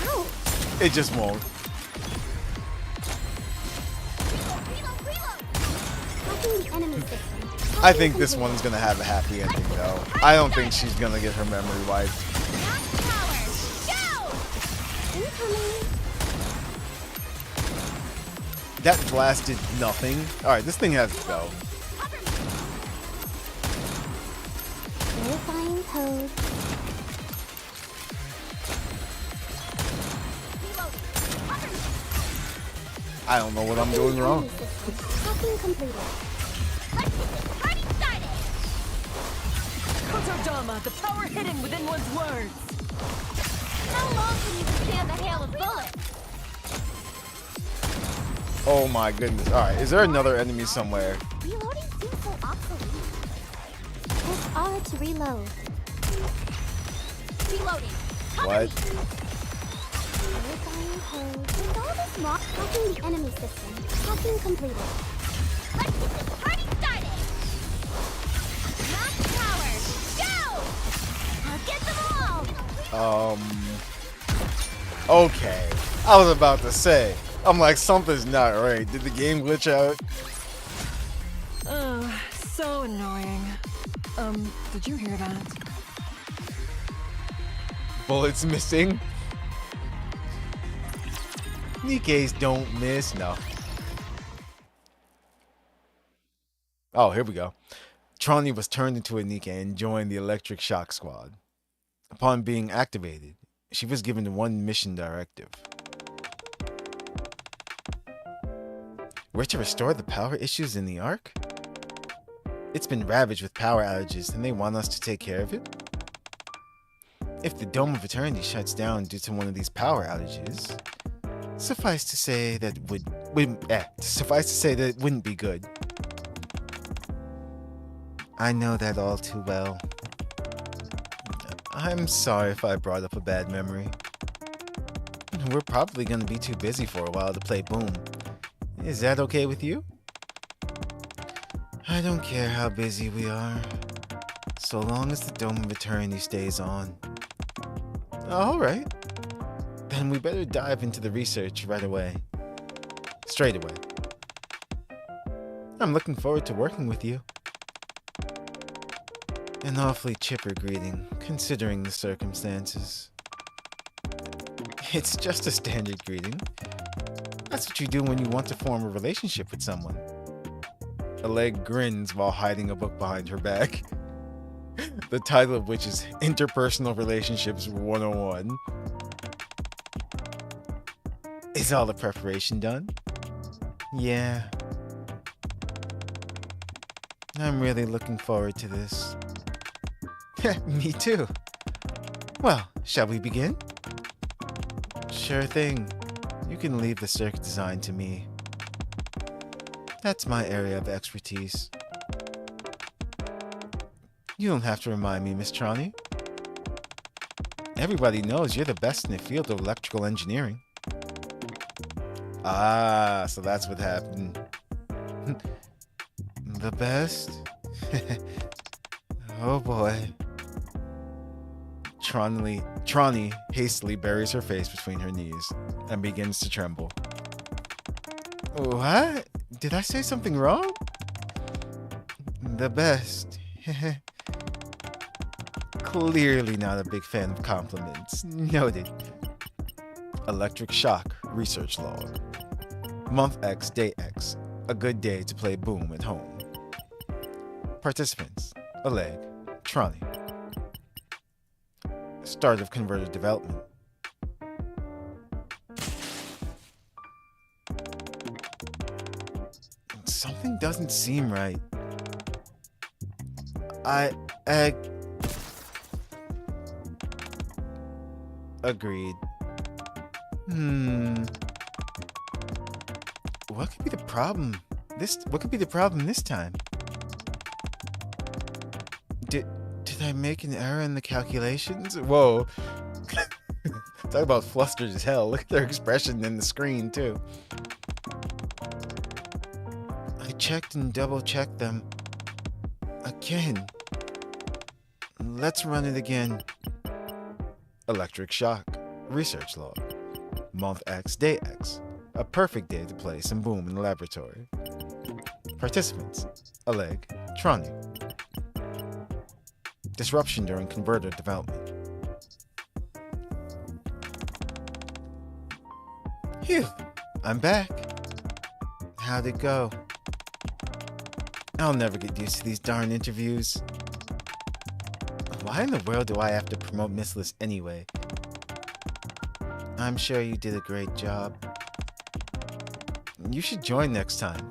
Ow. It just won't. Hacking the enemy system. I think this one's gonna have a happy ending though. I don't think she's gonna get her memory wiped. Incoming. That blasted nothing. Alright, this thing has to go. Verifying code. I don't know what I'm doing wrong. Hacking completed. Let's get this party started. Kotodama, the power hidden within one's words. How long can you withstand the hail of bullets? Oh my goodness. Alright, is there another enemy somewhere? Reloading seems so obsolete. Press R to reload. Reloading. What? Verifying code. With all this mock, hacking the enemy system. Hacking completed. Let's get this party started. Max power. Go! I'll get them all. Okay. I was about to say. I'm like, something's not right. Did the game glitch out? Ugh, so annoying. Did you hear that? Bullets missing? Nikkes don't miss. No. Oh, here we go. Trani was turned into a Nikke and joined the Electric Shock Squad. Upon being activated, she was given one mission directive. We're to restore the power issues in the Ark? It's been ravaged with power outages, and they want us to take care of it? If the Dome of Eternity shuts down due to one of these power outages, suffice to say that it wouldn't be good. I know that all too well. I'm sorry if I brought up a bad memory. We're probably going to be too busy for a while to play Boom. Is that okay with you? I don't care how busy we are, so long as the Dome of Eternity stays on. Alright. Then we better dive into the research right away. Straight away. I'm looking forward to working with you. An awfully chipper greeting, considering the circumstances. It's just a standard greeting. That's what you do when you want to form a relationship with someone. Oleg grins while hiding a book behind her back. The title of which is Interpersonal Relationships 101. Is all the preparation done? Yeah. I'm really looking forward to this. Me too. Well, shall we begin? Sure thing. You can leave the circuit design to me. That's my area of expertise. You don't have to remind me, Miss Trani. Everybody knows you're the best in the field of electrical engineering. Ah, so that's what happened. The best? Oh boy. Trani hastily buries her face between her knees and begins to tremble. What? Did I say something wrong? The best. Clearly not a big fan of compliments. Noted. Electric shock research log. Month X, day X. A good day to play Boom at home. Participants: Oleg, Trani. Start of converter development. Something doesn't seem right. Agreed. What could be the problem? What could be the problem this time? Did I make an error in the calculations? Whoa. Talk about flustered as hell. Look at their expression in the screen, too. I checked and double-checked them. Again. Let's run it again. Electric shock. Research log. Month X, day X. A perfect day to play some Boom in the laboratory. Participants: Oleg, Trani. Disruption during converter development. Phew, I'm back. How'd it go? I'll never get used to these darn interviews. Why in the world do I have to promote Missless anyway? I'm sure you did a great job. You should join next time.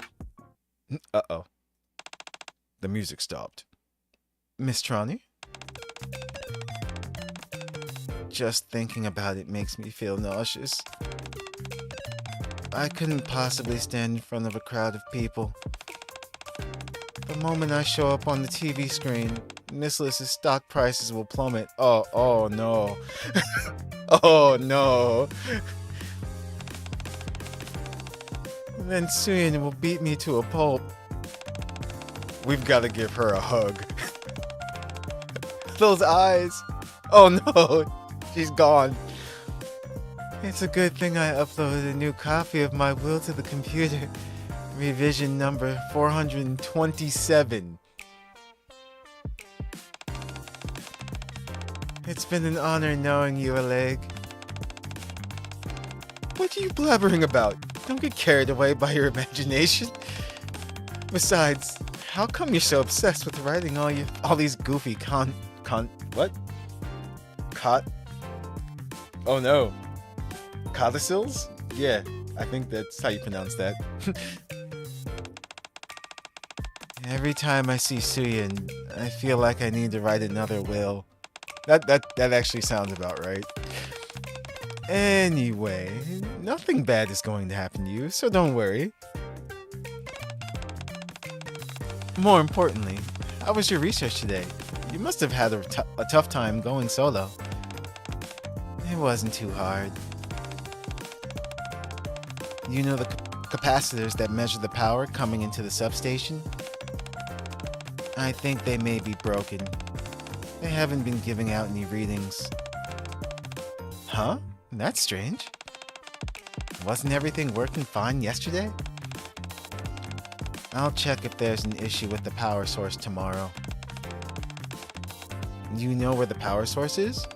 Uh-oh. The music stopped. Miss Trani? Just thinking about it makes me feel nauseous. I couldn't possibly stand in front of a crowd of people. The moment I show up on the TV screen, Missless's stock prices will plummet. Oh no. Oh no. And then Suyin will beat me to a pulp. We've got to give her a hug. Those eyes. Oh no. She's gone. It's a good thing I uploaded a new copy of my will to the computer. Revision number 427. It's been an honor knowing you, Oleg. What are you blabbering about? Don't get carried away by your imagination. Besides, how come you're so obsessed with writing all these goofy oh no. Codicils? Yeah, I think that's how you pronounce that. Every time I see Suyin, I feel like I need to write another will. That actually sounds about right. Anyway, nothing bad is going to happen to you, so don't worry. More importantly, how was your research today? You must have had a tough time going solo. It wasn't too hard. You know the capacitors that measure the power coming into the substation? I think they may be broken. They haven't been giving out any readings. Huh? That's strange. Wasn't everything working fine yesterday? I'll check if there's an issue with the power source tomorrow. You know where the power source is?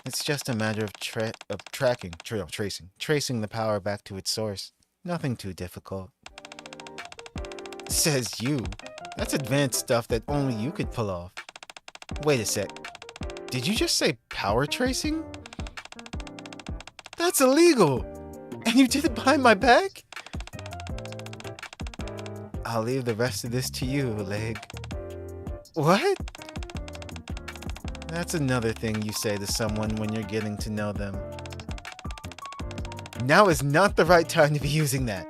It's just a matter of tracing the power back to its source. Nothing too difficult. Says you. That's advanced stuff that only you could pull off. Wait a sec. Did you just say power tracing? That's illegal! And you did it behind my back? I'll leave the rest of this to you, Leg. What? That's another thing you say to someone when you're getting to know them. Now is not the right time to be using that.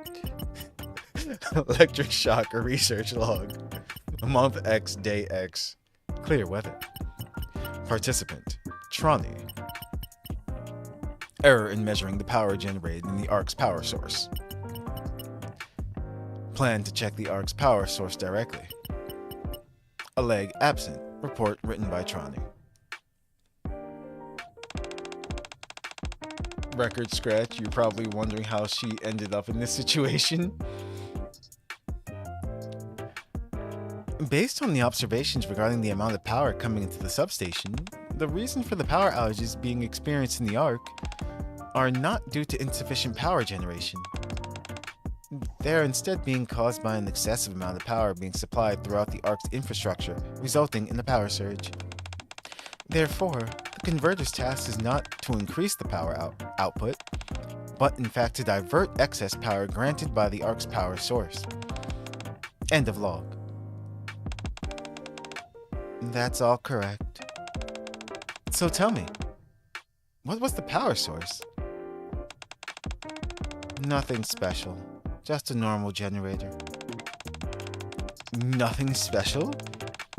Electric shock or research log. Month X, day X. Clear weather. Participant, Tronny. Error in measuring the power generated in the ARC's power source. Plan to check the ARC's power source directly. A leg absent. Report written by Tronny. Record scratch, you're probably wondering how she ended up in this situation. Based on the observations regarding the amount of power coming into the substation, the reason for the power outages being experienced in the ARC are not due to insufficient power generation. They are instead being caused by an excessive amount of power being supplied throughout the ARC's infrastructure, resulting in a power surge. Therefore, the converter's task is not to increase the power output, but in fact to divert excess power granted by the ARC's power source. End of log. That's all correct. So tell me, what was the power source? Nothing special. Just a normal generator. Nothing special?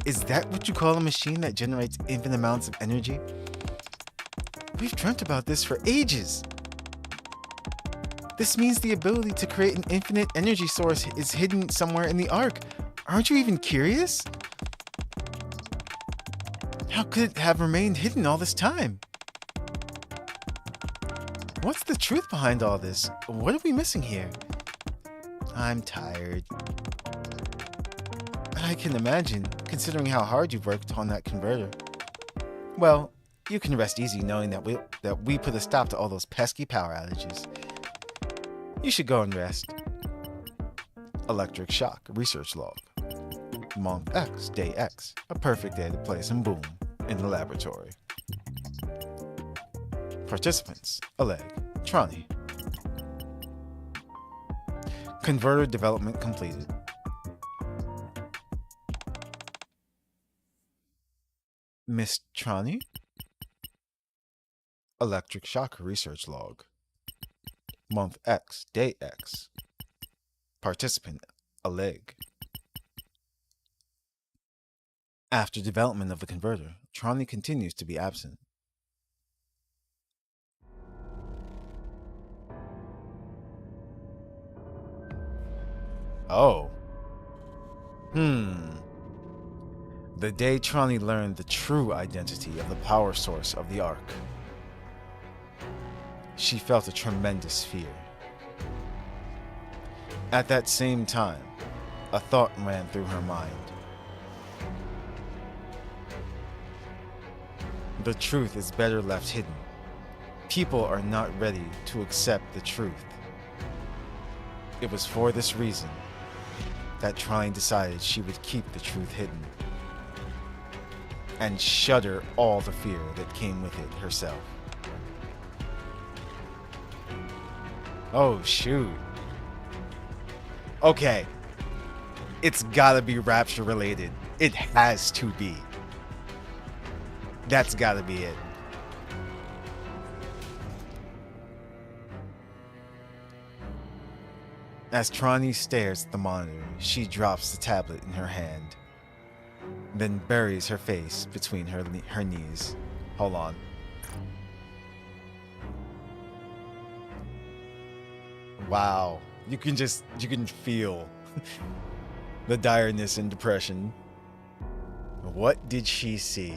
Is that what you call a machine that generates infinite amounts of energy? We've dreamt about this for ages. This means the ability to create an infinite energy source is hidden somewhere in the ARC. Aren't you even curious? How could it have remained hidden all this time? What's the truth behind all this? What are we missing here? I'm tired. I can imagine, considering how hard you've worked on that converter. Well, you can rest easy knowing that we put a stop to all those pesky power outages. You should go and rest. Electric shock research log. Month X, day X. A perfect day to play some Boom in the laboratory. Participants, Oleg, Tronny. Converter development completed. Miss Tronny? Electric shock research log. Month X, day X. Participant, Oleg. After development of the converter, Tronny continues to be absent. Oh. The day Tronny learned the true identity of the power source of the ARC, she felt a tremendous fear. At that same time, a thought ran through her mind. The truth is better left hidden. People are not ready to accept the truth. It was for this reason that Tronny decided she would keep the truth hidden and shudder all the fear that came with it herself. Oh, shoot. Okay. It's gotta be Rapture related. It has to be. That's gotta be it. As Trani stares at the monitor, she drops the tablet in her hand, then buries her face between her knees. Hold on. Wow. You can feel the direness and depression. What did she see?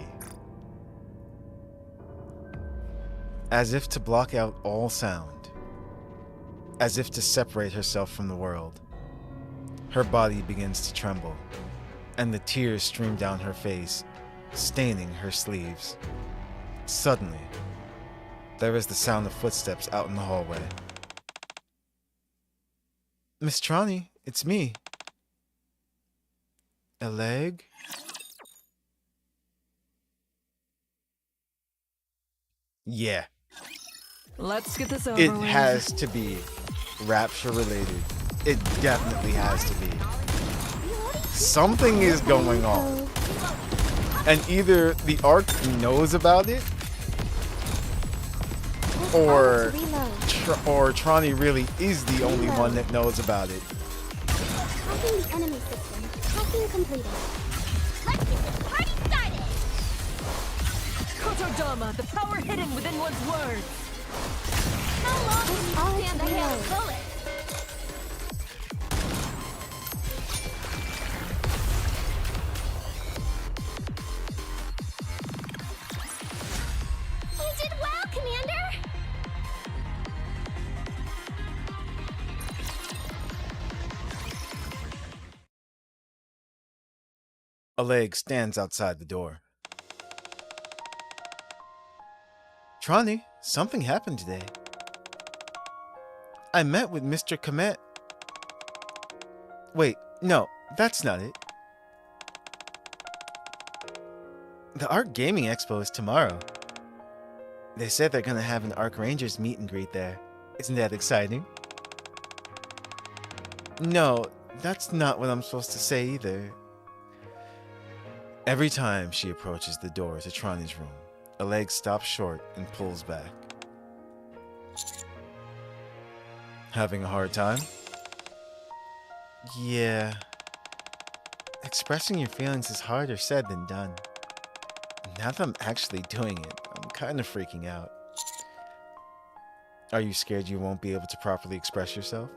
As if to block out all sound, as if to separate herself from the world, her body begins to tremble, and the tears stream down her face, staining her sleeves. Suddenly, there is the sound of footsteps out in the hallway. Miss Trani, it's me. A leg? Yeah. Let's get this over It with. has to be Rapture related. It definitely has to be. Something is going on. And either the Ark knows about it, or Trani really is the only one that knows about it. Hacking the enemy system. Hacking completed. Let's get this party started! Kotodama, the power hidden within one's words. How long can you stand the hail of bullets? You did well, Commander! A leg stands outside the door. Trani, something happened today. I met with Mr. Komet. Wait, no, that's not it. The Arc Gaming Expo is tomorrow. They said they're gonna have an Arc Rangers meet and greet there. Isn't that exciting? No, that's not what I'm supposed to say either. Every time she approaches the door to Trani's room, a leg stops short and pulls back. Having a hard time? Yeah. Expressing your feelings is harder said than done. Now that I'm actually doing it, I'm kind of freaking out. Are you scared you won't be able to properly express yourself?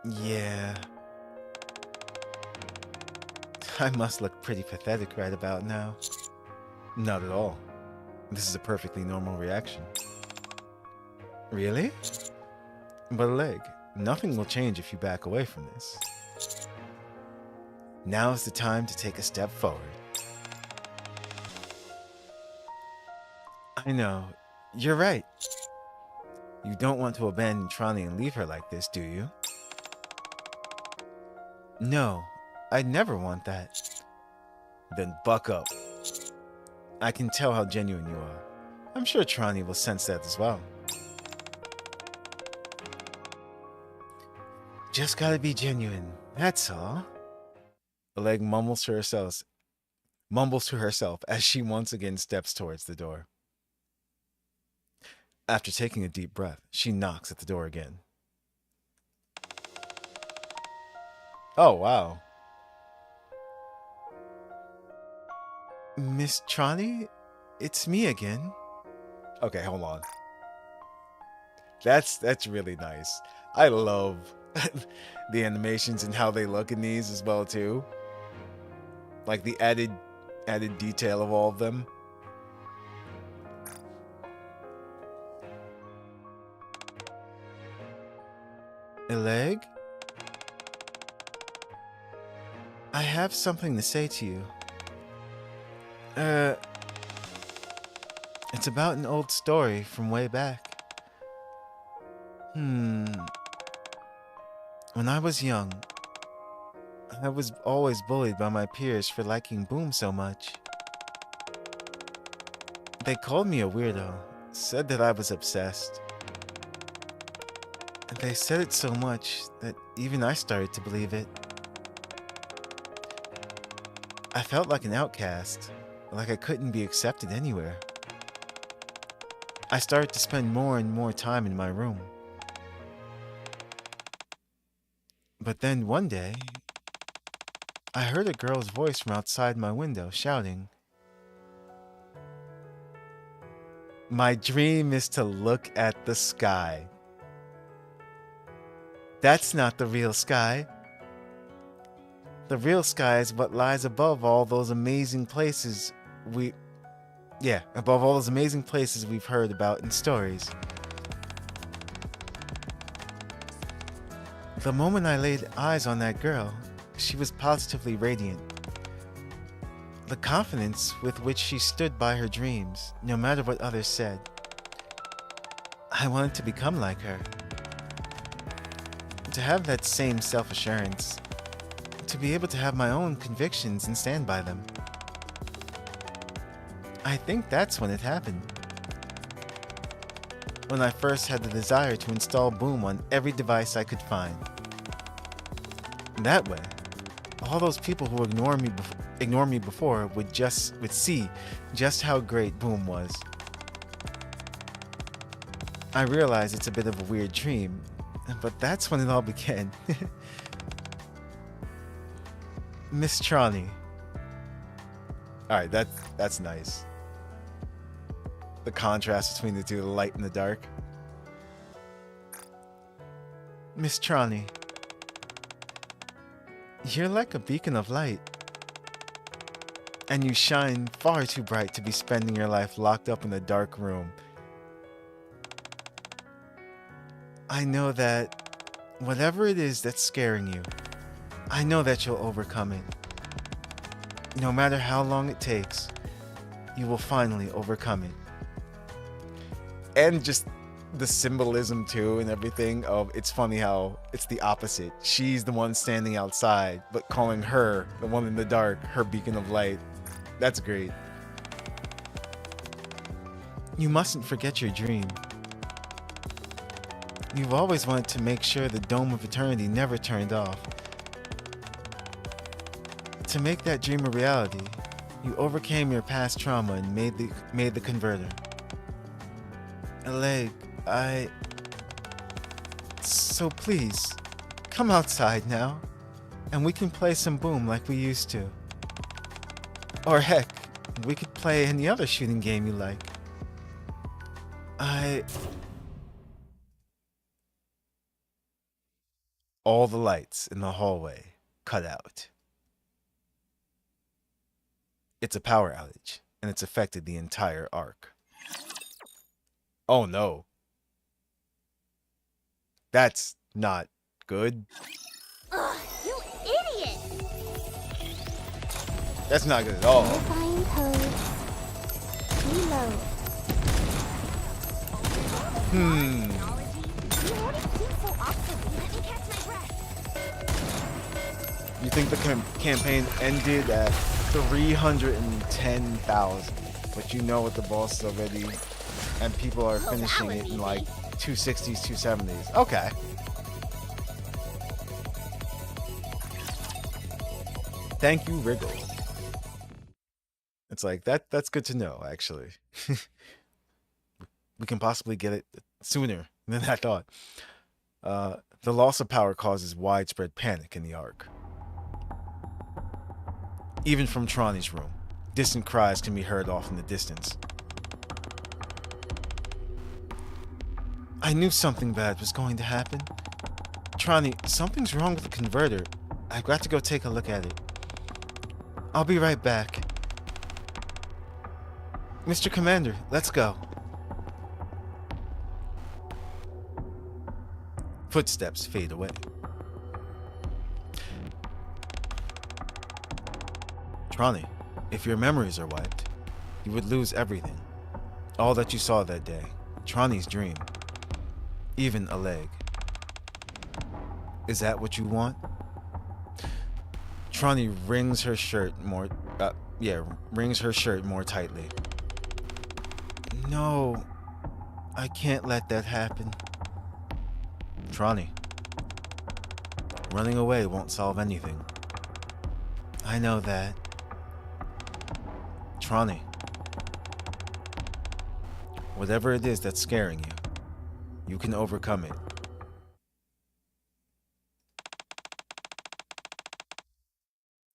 Yeah. I must look pretty pathetic right about now. Not at all. This is a perfectly normal reaction. Really? But leg, nothing will change if you back away from this. Now is the time to take a step forward. I know, you're right. You don't want to abandon Trani and leave her like this, do you? No, I'd never want that. Then buck up. I can tell how genuine you are. I'm sure Trani will sense that as well. Just gotta be genuine, that's all. The leg mumbles to herself as she once again steps towards the door. After taking a deep breath, she knocks at the door again. Oh, wow. Miss Trani? It's me again. Okay, hold on. That's really nice. I love the animations and how they look in these as well too. Like the added detail of all of them. A leg? I have something to say to you. It's about an old story from way back. When I was young, I was always bullied by my peers for liking Boom so much. They called me a weirdo, said that I was obsessed. And they said it so much that even I started to believe it. I felt like an outcast, like I couldn't be accepted anywhere. I started to spend more and more time in my room. But then one day, I heard a girl's voice from outside my window shouting, "My dream is to look at the sky." That's not the real sky. The real sky is what lies above all those amazing places above all those amazing places we've heard about in stories. The moment I laid eyes on that girl, she was positively radiant. The confidence with which she stood by her dreams, no matter what others said. I wanted to become like her. To have that same self-assurance. To be able to have my own convictions and stand by them. I think that's when it happened. When I first had the desire to install Boom on every device I could find. That way, all those people who ignored me before would see just how great Boom was. I realize it's a bit of a weird dream, but that's when it all began. Miss Trani. Alright, that's nice. The contrast between the two, the light and the dark. Miss Trani. You're like a beacon of light. And you shine far too bright to be spending your life locked up in a dark room. I know that whatever it is that's scaring you, I know that you'll overcome it. No matter how long it takes, you will finally overcome it. And just the symbolism too and everything of, it's funny how it's the opposite. She's the one standing outside, but calling her, the one in the dark, her beacon of light. That's great. You mustn't forget your dream. You've always wanted to make sure the Dome of Eternity never turned off. To make that dream a reality, you overcame your past trauma and made the converter. Leg, So please, come outside now, and we can play some Boom like we used to. Or heck, we could play any other shooting game you like. All the lights in the hallway cut out. It's a power outage, and it's affected the entire arc. Oh no. That's not good. Ugh, you idiot! That's not good at all. Verifying codes. Reload. You already seem so obsolete. Let me catch my breath. You think the campaign ended at 310,000, but you know what the boss is already, and people are finishing it in like 260s, 270s. Okay. Thank you, Wriggle. It's like that's good to know, actually. We can possibly get it sooner than I thought. The loss of power causes widespread panic in the Ark. Even from Trani's room, distant cries can be heard off in the distance. I knew something bad was going to happen. Trani, something's wrong with the converter. I've got to go take a look at it. I'll be right back. Mr. Commander, let's go. Footsteps fade away. Trani, if your memories are wiped, you would lose everything. All that you saw that day. Trani's dream. Even a leg. Is that what you want? Trani wrings her shirt more tightly. No, I can't let that happen. Trani, running away won't solve anything. I know that. Trani. Whatever it is that's scaring you, you can overcome it.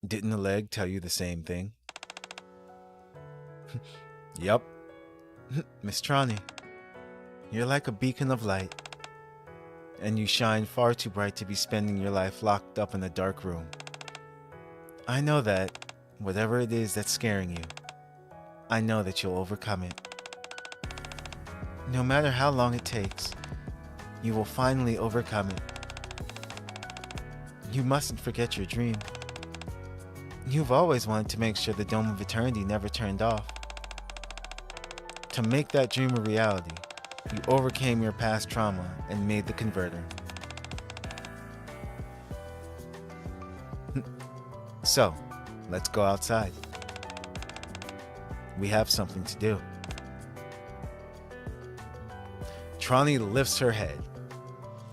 Didn't the leg tell you the same thing? Yup. Miss Trani, you're like a beacon of light, and you shine far too bright to be spending your life locked up in a dark room. I know that, whatever it is that's scaring you, I know that you'll overcome it. No matter how long it takes, you will finally overcome it. You mustn't forget your dream. You've always wanted to make sure the Dome of Eternity never turned off. To make that dream a reality, you overcame your past trauma and made the converter. So, let's go outside. We have something to do. Trani lifts her head.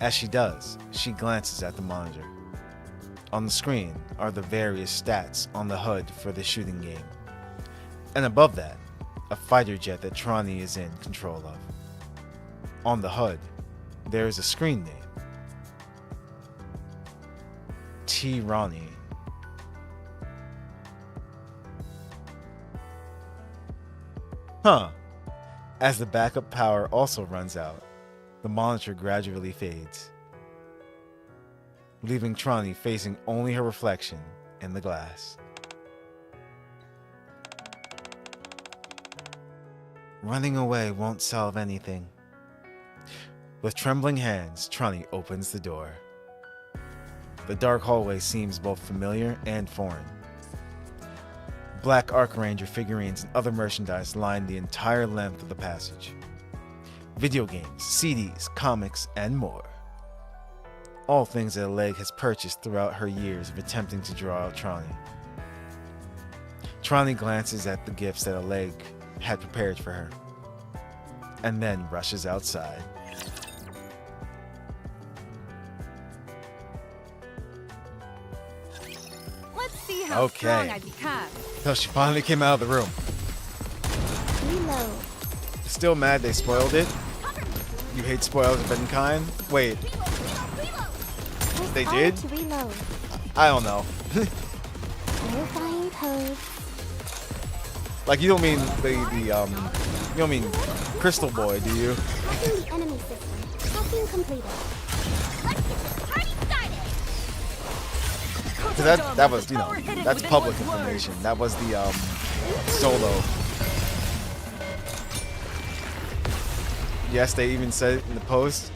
As she does, she glances at the monitor. On the screen are the various stats on the HUD for the shooting game. And above that, a fighter jet that Trani is in control of. On the HUD, there is a screen name. T-Rani. Huh. As the backup power also runs out, the monitor gradually fades, leaving Trani facing only her reflection in the glass. Running away won't solve anything. With trembling hands, Trani opens the door. The dark hallway seems both familiar and foreign. Black Arc Ranger figurines and other merchandise line the entire length of the passage. Video games, CDs, comics, and more. All things that Alleg has purchased throughout her years of attempting to draw out Trani. Trani glances at the gifts that Alleg had prepared for her, and then rushes outside. Let's see how strong Okay. I become. So she finally came out of the room. Reload. Still mad they spoiled it? You hate spoilers of any kind? Wait, Press They R did? to reload. I don't know. Verifying code. Like, you don't mean you don't mean Crystal Boy, do you? Hacking the enemy system. Hacking completed. Let's get this party started. 'Cause that was, you know, that's public information. That was the solo. Yes, they even said it in the post.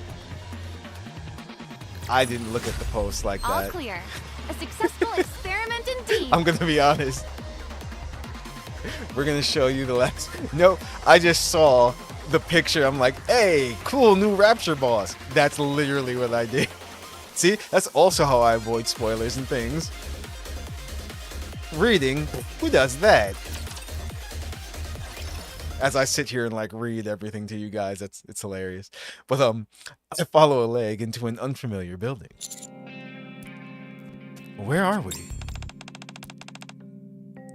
I didn't look at the post like All that. clear. A successful experiment indeed. I'm gonna be honest. We're gonna show you the last. No, I just saw the picture. I'm like, hey, cool new Rapture boss. That's literally what I did. See, that's also how I avoid spoilers and things. Reading, who does that? As I sit here and like read everything to you guys, it's hilarious. But I follow Alleg into an unfamiliar building. Where are we?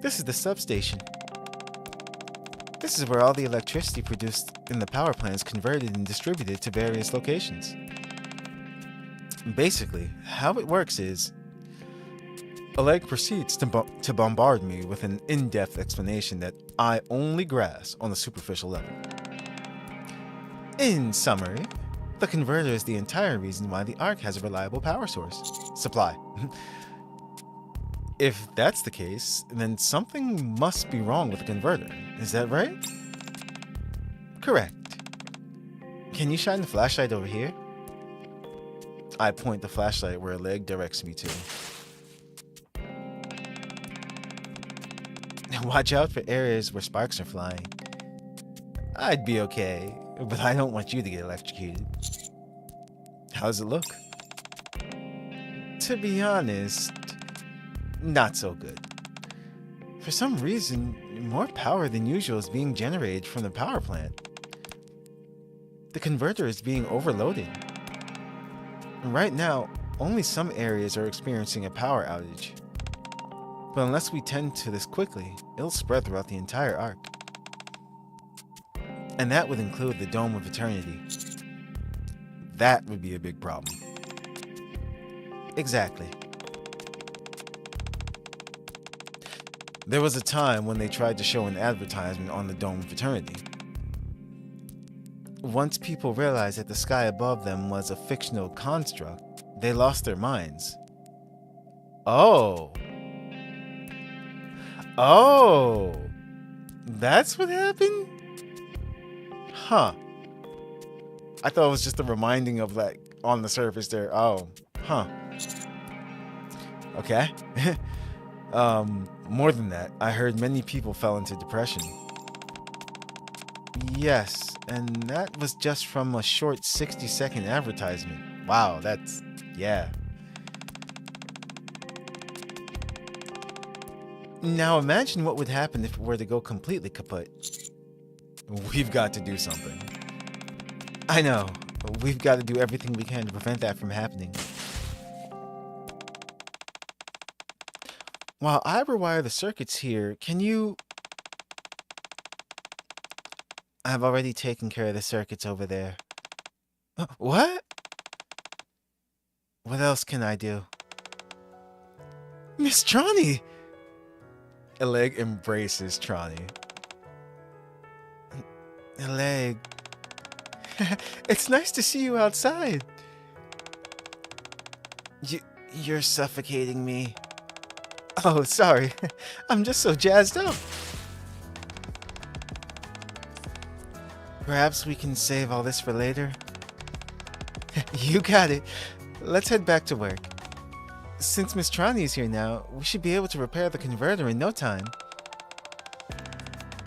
This is the substation. This is where all the electricity produced in the power plant is converted and distributed to various locations. Basically, how it works is Alleg proceeds to bombard me with an in-depth explanation that I only grasp on a superficial level. In summary, the converter is the entire reason why the Ark has a reliable power source supply. If that's the case, then something must be wrong with the converter. Is that right? Correct. Can you shine the flashlight over here? I point the flashlight where Alleg directs me to. Watch out for areas where sparks are flying. I'd be okay, but I don't want you to get electrocuted. How does it look? To be honest, not so good. For some reason, more power than usual is being generated from the power plant. The converter is being overloaded. Right now, only some areas are experiencing a power outage. But unless we tend to this quickly, it'll spread throughout the entire arc. And that would include the Dome of Eternity. That would be a big problem. Exactly. There was a time when they tried to show an advertisement on the Dome of Eternity. Once people realized that the sky above them was a fictional construct, they lost their minds. Oh. Oh. That's what happened? Huh. I thought it was just a reminding of, like, on the surface there. Oh. Huh. Okay. More than that, I heard many people fell into depression. Yes, and that was just from a short 60-second advertisement. Wow, that's... yeah. Now imagine what would happen if it were to go completely kaput. We've got to do something. I know. We've got to do everything we can to prevent that from happening. While I rewire the circuits here, can you... I've already taken care of the circuits over there. What? What else can I do? Miss Trani! Eleg embraces Trani. Eleg... It's nice to see you outside. You're suffocating me. Oh, sorry. I'm just so jazzed up. Perhaps we can save all this for later. You got it. Let's head back to work. Since Miss Trani is here now, we should be able to repair the converter in no time.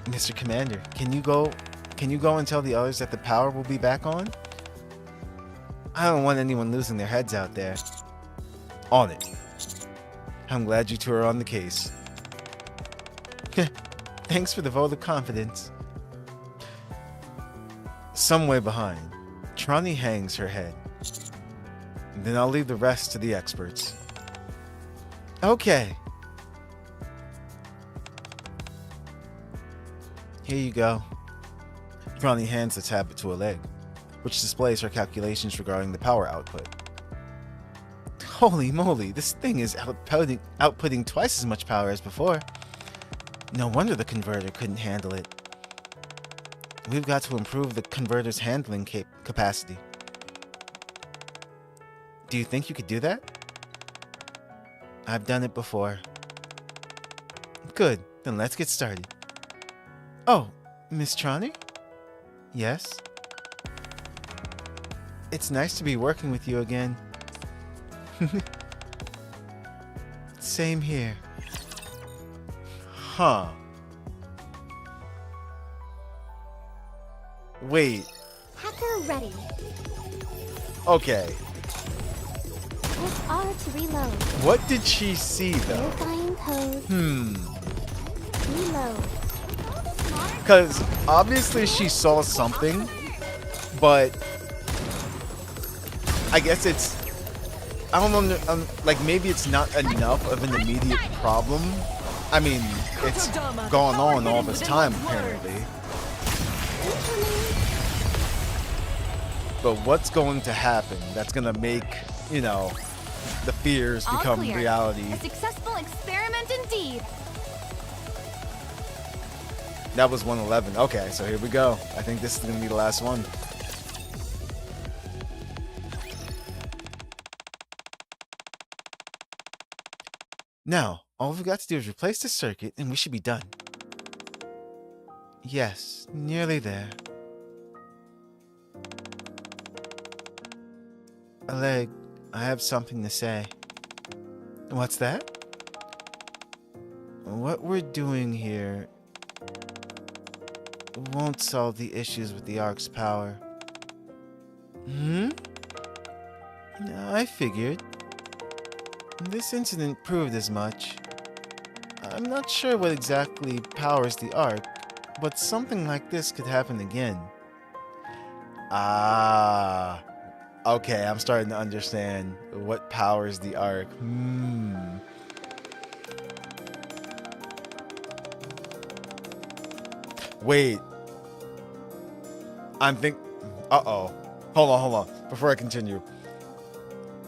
Mr. Commander, can you go and tell the others that the power will be back on? I don't want anyone losing their heads out there. On it. I'm glad you two are on the case. Thanks for the vote of confidence. Some way behind, Trani hangs her head. Then I'll leave the rest to the experts. Okay. Here you go. Trani hands the tablet to Eleg, which displays her calculations regarding the power output. Holy moly, this thing is outputting twice as much power as before. No wonder the converter couldn't handle it. We've got to improve the converter's handling capacity. Do you think you could do that? I've done it before. Good, then let's get started. Oh, Miss Trani? Yes? It's nice to be working with you again. Same here. Huh. Wait. Hacker ready. Okay. Press R to reload. What did she see though? Verifying code. Reload. Because obviously she saw something, but I guess it's... I don't know, like maybe it's not enough of an immediate problem. I mean, it's gone on all this time apparently. But what's going to happen that's going to make, you know, the fears All become clear. reality? A successful experiment indeed. That was 111. Okay, so here we go. I think this is going to be the last one. Now, all we've got to do is replace the circuit and we should be done. Yes, nearly there. Eleg, I have something to say. What's that? What we're doing here won't solve the issues with the Ark's power. I figured. This incident proved as much. I'm not sure what exactly powers the Ark, but something like this could happen again. Ah, okay, I'm starting to understand what powers the Ark. Wait. Uh-oh. Hold on. Before I continue,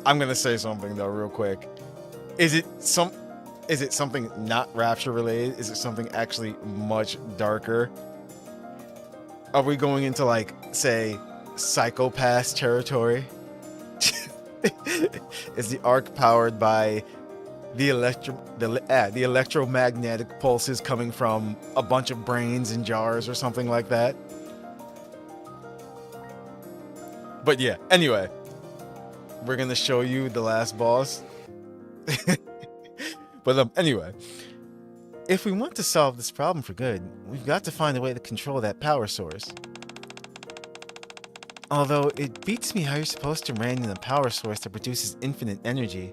I'm gonna say something though, real quick. Is it something not Rapture related? Is it something actually much darker? Are we going into, like, say, Psychopath territory? Is the arc powered by the electromagnetic pulses coming from a bunch of brains in jars or something like that? But yeah, anyway, we're gonna show you the last boss. But anyway, if we want to solve this problem for good, we've got to find a way to control that power source. Although it beats me how you're supposed to rein in a power source that produces infinite energy.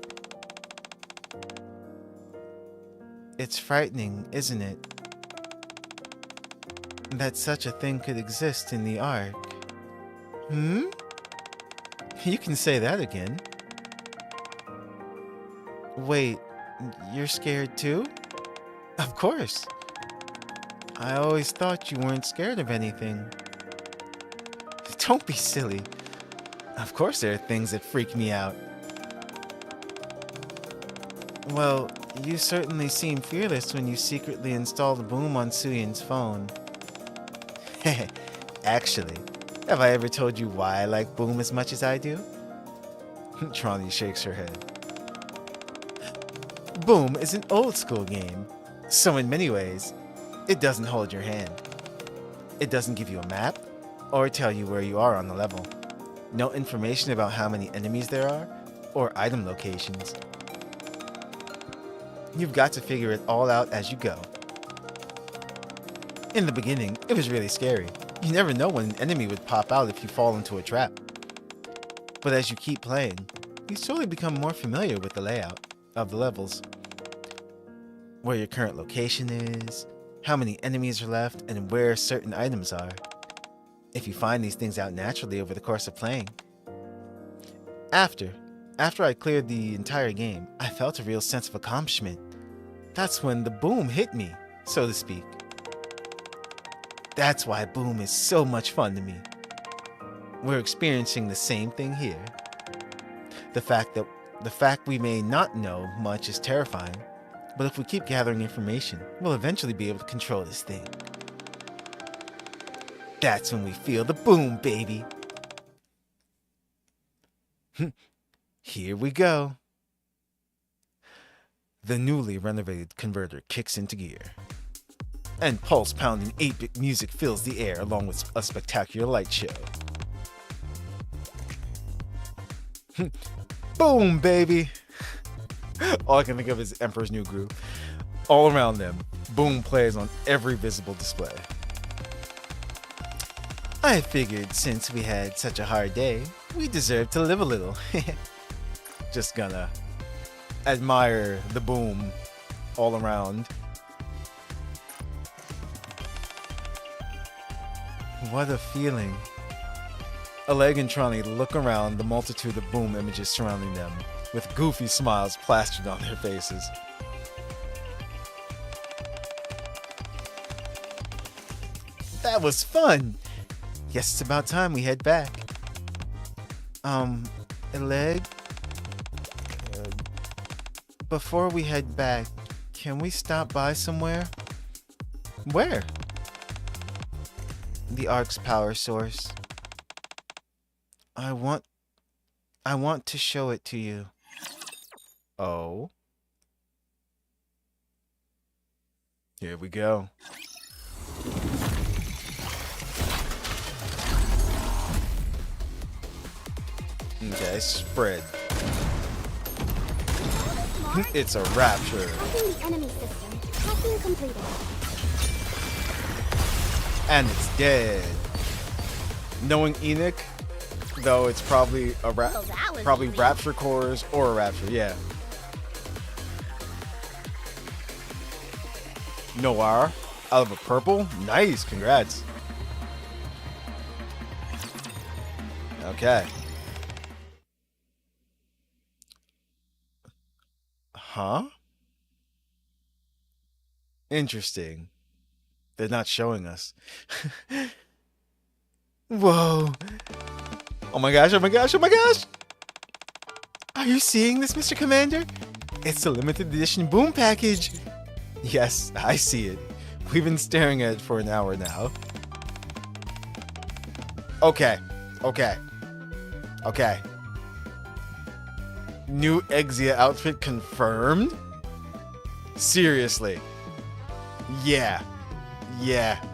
It's frightening, isn't it? That such a thing could exist in the Ark. Hmm? You can say that again. Wait, you're scared too? Of course. I always thought you weren't scared of anything. Don't be silly. Of course there are things that freak me out. Well, you certainly seem fearless when you secretly install the boom on Suyin's phone. Actually, have I ever told you why I like Boom as much as I do? Tronny shakes her head. Boom is an old school game, so in many ways, it doesn't hold your hand. It doesn't give you a map, or tell you where you are on the level. No information about how many enemies there are, or item locations. You've got to figure it all out as you go. In the beginning, it was really scary. You never know when an enemy would pop out if you fall into a trap. But as you keep playing, you slowly become more familiar with the layout of the levels. Where your current location is, how many enemies are left, and where certain items are. If you find these things out naturally over the course of playing. After I cleared the entire game, I felt a real sense of accomplishment. That's when the boom hit me, so to speak. That's why Boom is so much fun to me. We're experiencing the same thing here. The fact we may not know much is terrifying, but if we keep gathering information, we'll eventually be able to control this thing. That's when we feel the boom, baby. Here we go. The newly renovated converter kicks into gear, and pulse-pounding 8-bit music fills the air along with a spectacular light show. Boom, baby! All I can think of is Emperor's New Groove. All around them, Boom plays on every visible display. I figured since we had such a hard day, we deserve to live a little. Just gonna admire the Boom all around. What a feeling. Oleg and Trani look around the multitude of Boom images surrounding them, with goofy smiles plastered on their faces. That was fun! Guess it's about time we head back. Oleg? Before we head back, can we stop by somewhere? Where? The Ark's power source. I want to show it to you. Oh? Here we go. Okay, spread. It's a rapture. Hacking the enemy system. Hacking completed. And it's dead. Knowing Enoch, though, it's probably a probably easy. rapture cores or a rapture, yeah. Noir out of a purple, nice, congrats. Okay. Huh? Interesting. they're not showing us. Whoa. Oh my gosh, oh my gosh, oh my gosh! Are you seeing this, Mr. Commander? It's a limited edition Boom package! Yes, I see it. We've been staring at it for an hour now. Okay. New Exia outfit confirmed? Seriously. Yeah.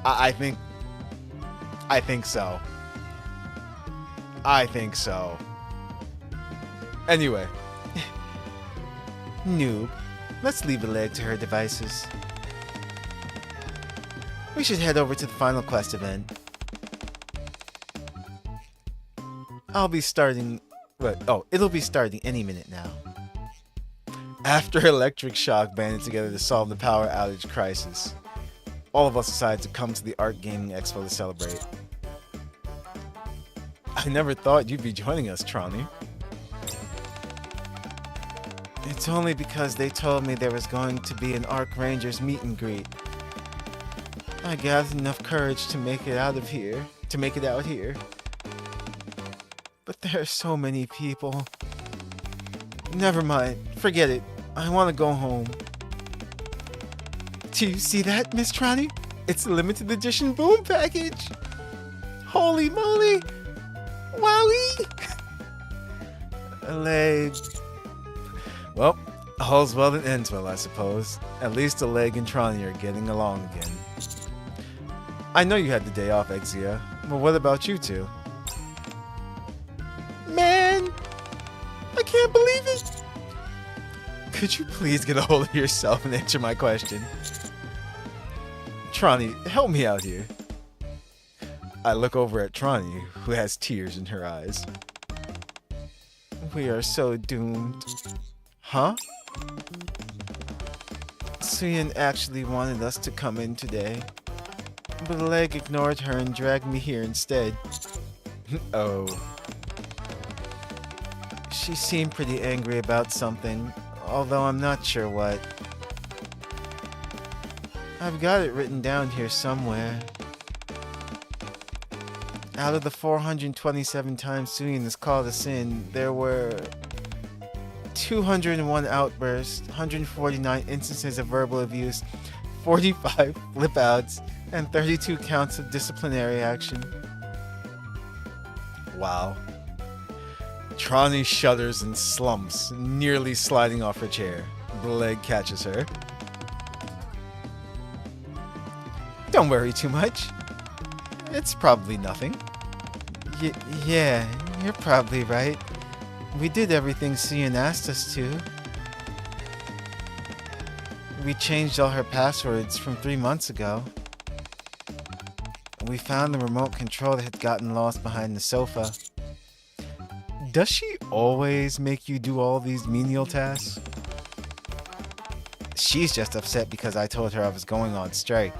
I think so. Anyway. Noob, let's leave the leg to her devices. We should head over to the final quest event. It'll be starting any minute now. After Electric Shock banded together to solve the power outage crisis, all of us decided to come to the Art Gaming Expo to celebrate. I never thought you'd be joining us, Tronny. It's only because they told me there was going to be an Arc Rangers meet and greet. I gathered enough courage to make it out here. But there are so many people. Never mind. Forget it. I want to go home. Do you see that, Miss Tronny? It's a limited edition Boom package. Holy moly. Wowie. A leg. Well, all's well that ends well, I suppose. At least a leg and Tronny are getting along again. I know you had the day off, Exia, but what about you two? Man! I can't believe it! Could you please get a hold of yourself and answer my question? Tronny, help me out here. I look over at Tronny, who has tears in her eyes. We are so doomed. Huh? Suyin actually wanted us to come in today, but Leg ignored her and dragged me here instead. Oh. She seemed pretty angry about something, although I'm not sure what. I've got it written down here somewhere. Out of the 427 times Suyin has called us in, there were 201 outbursts, 149 instances of verbal abuse, 45 flip-outs, and 32 counts of disciplinary action. Wow. Tronny shudders and slumps, nearly sliding off her chair. The leg catches her. Don't worry too much. It's probably nothing. Yeah, you're probably right. We did everything Suyin asked us to. We changed all her passwords from 3 months ago. We found the remote control that had gotten lost behind the sofa. Does she always make you do all these menial tasks? She's just upset because I told her I was going on strike.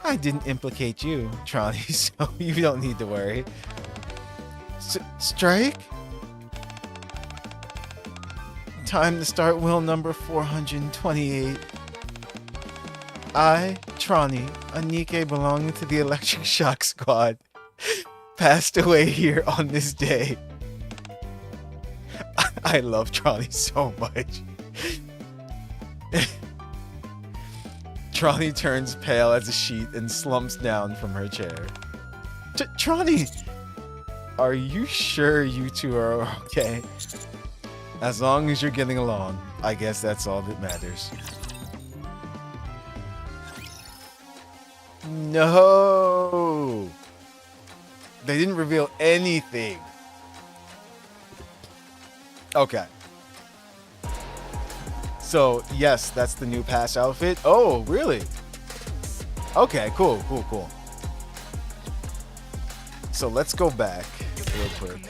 I didn't implicate you, Tronny, so you don't need to worry. Strike? Time to start will number 428. I, Tronny, a Nikke belonging to the Electric Shock Squad, passed away here on this day. I love Tronny so much. Tronny turns pale as a sheet and slumps down from her chair. Tronny! Are you sure you two are okay? As long as you're getting along, I guess that's all that matters. No! They didn't reveal anything. Okay. So, yes, that's the new pass outfit. Oh, really? Okay, cool. So let's go back real quick.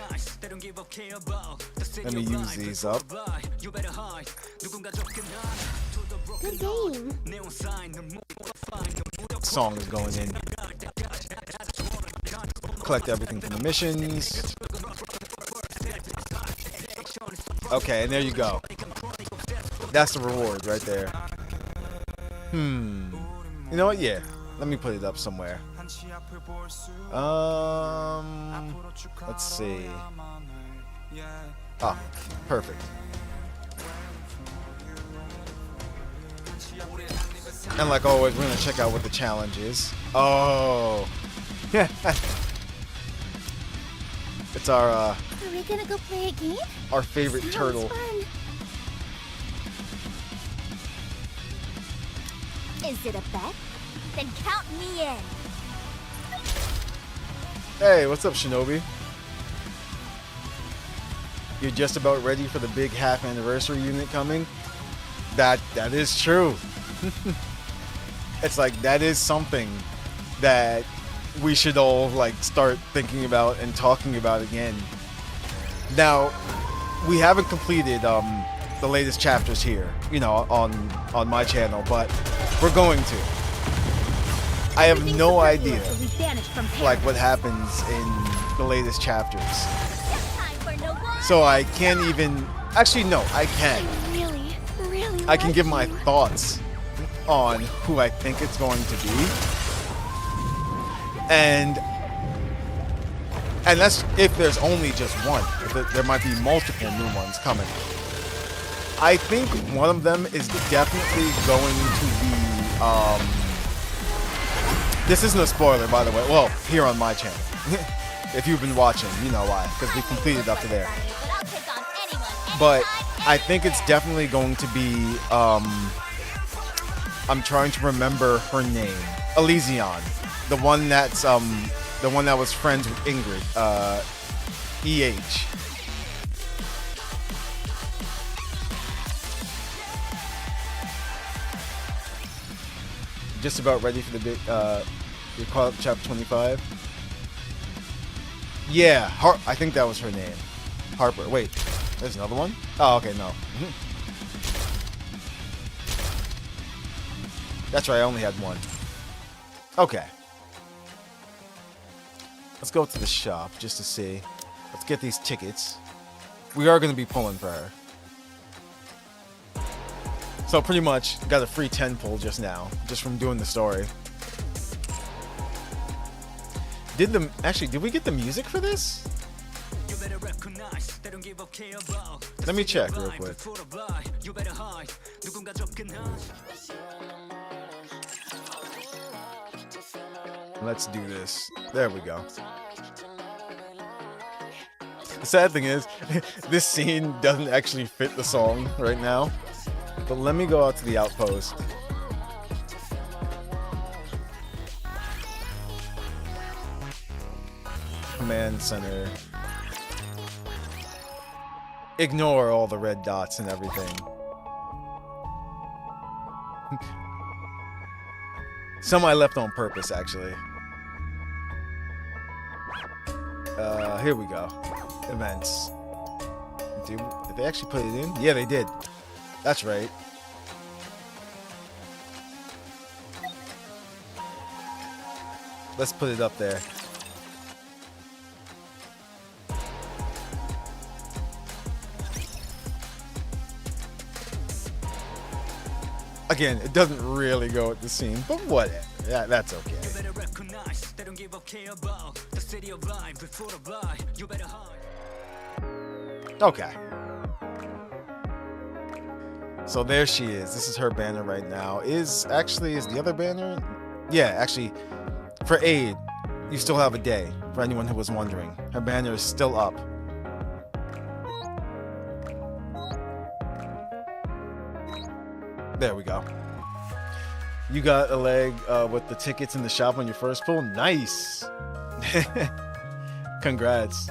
Let me use these up. Good game. Song is going in. Collect everything from the missions. Okay, and there you go. That's the reward right there. You know what? Yeah. Let me put it up somewhere. Let's see. Ah, perfect. And like always, we're gonna check out what the challenge is. Oh, it's our Are we gonna go play a game? our favorite Sounds turtle. fun. Is it a bet? Then count me in. Hey, what's up, Shinobi? You're just about ready for the big half anniversary unit coming? That is true. It's like that is something that we should all like start thinking about and talking about again. Now, we haven't completed the latest chapters here, you know, on my channel, but we're going to. I have no idea like what happens in the latest chapters. So I can't even actually no, I can. I can give my thoughts on who I think it's going to be. And that's if there's only just one. If there might be multiple new ones coming. I think one of them is definitely going to be this isn't a spoiler, by the way. Well, here on my channel. If you've been watching, you know why, because we completed up to there. But I think it's definitely going to be I'm trying to remember her name. Elysion. The one that's the one that was friends with Ingrid. EH. Just about ready for the big you call it chapter 25. Yeah, I think that was her name. Harper. Wait, there's another one? Oh, okay, no. That's right, I only had one. Okay. Let's go to the shop just to see. Let's get these tickets. We are going to be pulling for her. So pretty much got a free 10 pull just now, just from doing the story. Did we get the music for this? Let me check real quick. Let's do this. There we go. The sad thing is, this scene doesn't actually fit the song right now. But let me go out to the outpost. Command center. Ignore all the red dots and everything. Some I left on purpose, actually. Here we go. Events. Did they actually put it in? Yeah, they did. That's right. Let's put it up there. Again, it doesn't really go with the scene, but whatever. Yeah, that's okay. Okay. So there she is. This is her banner right now. Is the other banner? Yeah, actually, for aid, you still have a day. For anyone who was wondering, her banner is still up. There we go. You got a leg with the tickets in the shop on your first pull. Nice. Congrats.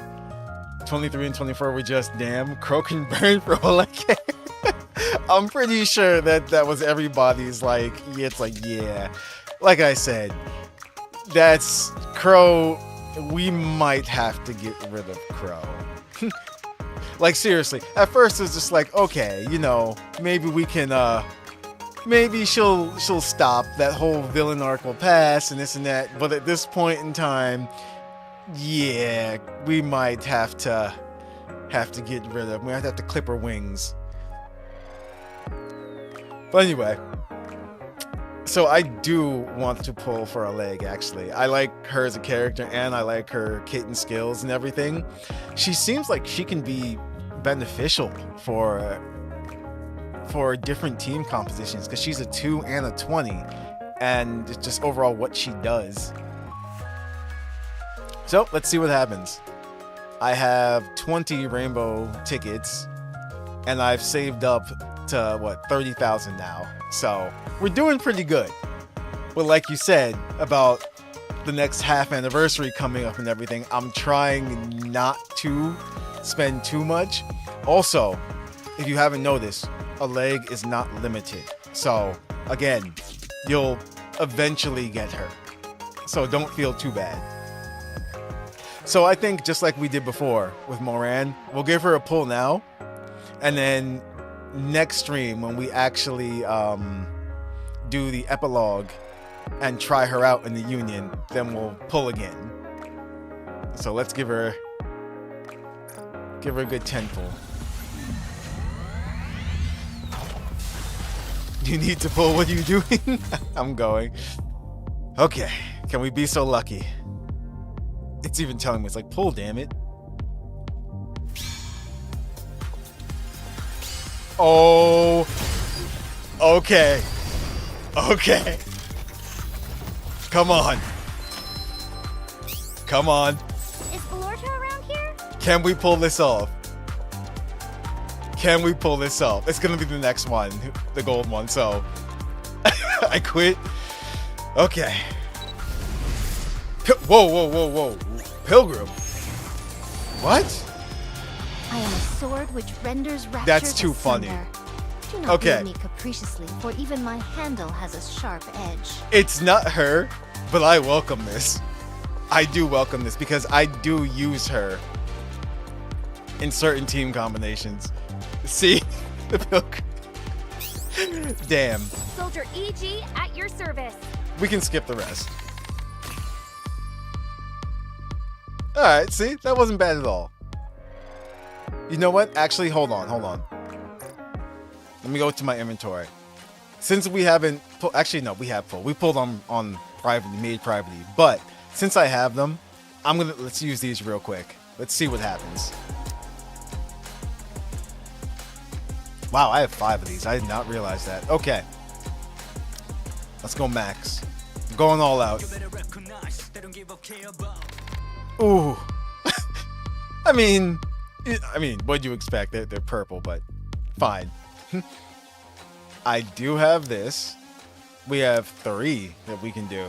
23 and 24 were just damn. Croak and burn for all I care. I'm pretty sure that was everybody's like, yeah, it's like, yeah. Like I said, that's Crow. We might have to get rid of Crow. Like, seriously. At first, it's just like, okay, you know, maybe we can, maybe she'll stop. That whole villain arc will pass and this and that. But at this point in time, yeah, we might have to get rid of. We might have to clip her wings. But anyway, So I do want to pull for a leg, actually. I like her as a character, and I like her kitten skills and everything. She seems like she can be beneficial for different team compositions, because she's a 2 and a 20, and just overall what she does. So let's see what happens. I have 20 rainbow tickets, and I've saved up to what, 30,000 now. So we're doing pretty good. But like you said about the next half anniversary coming up and everything, I'm trying not to spend too much. Also, if you haven't noticed, a leg is not limited. So again, you'll eventually get her. So don't feel too bad. So I think just like we did before with Moran, we'll give her a pull now. And then next stream, when we actually do the epilogue and try her out in the Union, then we'll pull again. So let's give her a good 10 pull. You need to pull. What are you doing? I'm going. Okay, can we be so lucky? It's even telling me, it's like, pull, damn it. Oh, okay. Okay. Come on. Come on. Is Valorta around here? Can we pull this off? Can we pull this off? It's gonna be the next one, the gold one, so I quit. Okay. Whoa, whoa, whoa, whoa. Pilgrim. What? I am a sword which renders rapture. That's too funny. Do not Okay. leave me capriciously, for even my handle has a sharp edge. It's not her, but I welcome this. I do welcome this because I do use her in certain team combinations. See? The Pilgrim. Damn. Soldier EG at your service. We can skip the rest. Alright, see? That wasn't bad at all. You know what? Actually, hold on. Let me go to my inventory. Since we haven't... Actually, no, we have pulled. We pulled on privately, made privately. But since I have them, let's use these real quick. Let's see what happens. Wow, I have 5 of these. I did not realize that. Okay. Let's go max. Going all out. Ooh. I mean, what'd you expect? They're purple, but fine. I do have this. We have 3 that we can do.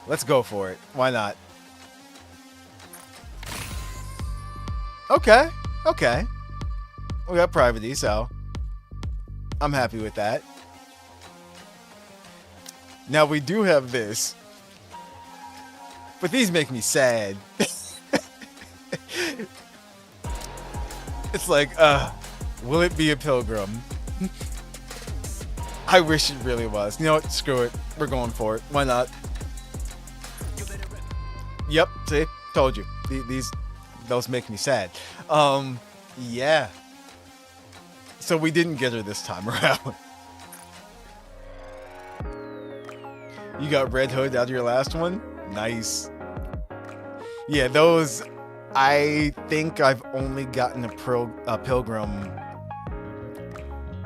Let's go for it. Why not? Okay. Okay. We got privacy, so I'm happy with that. Now we do have this. But these make me sad. It's like, will it be a pilgrim? I wish it really was. You know what? Screw it. We're going for it. Why not? Yep. See? Told you. Those make me sad. Yeah. So we didn't get her this time around. You got Red Hood out of your last one? Nice. Yeah, those... I think I've only gotten a pilgrim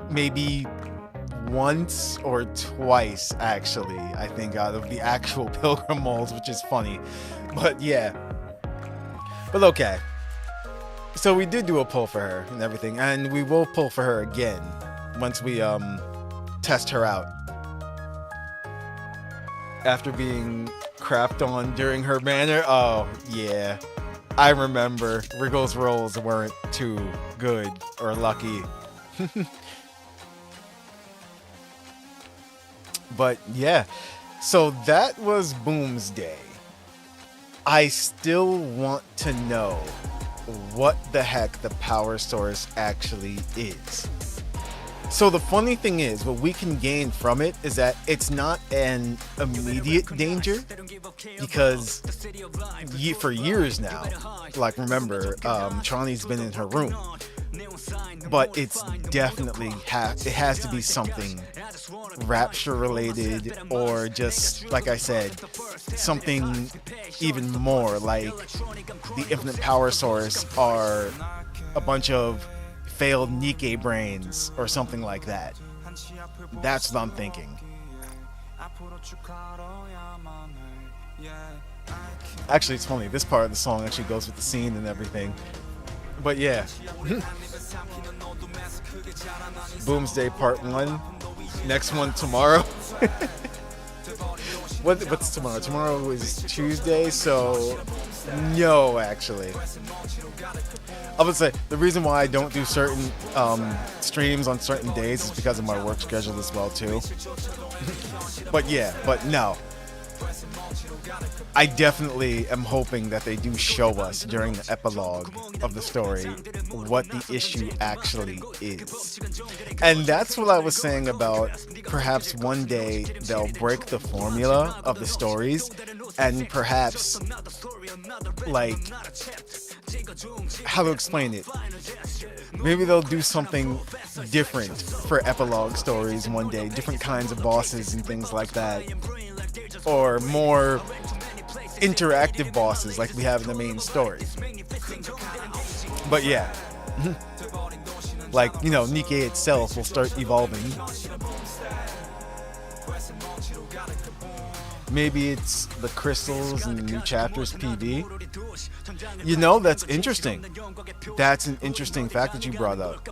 maybe once or twice, actually, I think, out of the actual pilgrim molds, which is funny. But yeah. But okay. So we did do a pull for her and everything, and we will pull for her again once we test her out. After being crapped on during her banner. Oh, yeah. I remember Wriggle's rolls weren't too good or lucky. But yeah, so that was Booms Day. I still want to know what the heck the power source actually is. So the funny thing is, what we can gain from it is that it's not an immediate danger, because for years now, like remember, Charlie's been in her room, but it's definitely it has to be something rapture related, or just, like I said, something even more like the infinite power source are a bunch of failed Nikke brains or something like that. That's what I'm thinking. Actually, it's funny, this part of the song actually goes with the scene and everything. But yeah. Booms Day Part 1. Next one tomorrow. What's tomorrow? Tomorrow is Tuesday, so no, actually. I would say the reason why I don't do certain streams on certain days is because of my work schedule as well too. But yeah, but no. I definitely am hoping that they do show us during the epilogue of the story what the issue actually is. And that's what I was saying about perhaps one day they'll break the formula of the stories and perhaps, like, how to explain it? Maybe they'll do something different for epilogue stories one day, different kinds of bosses and things like that. Or more interactive bosses like we have in the main story. But yeah, like, you know, Nikke itself will start evolving. Maybe it's the crystals and the new chapters PV. You know, that's interesting. That's an interesting fact that you brought up.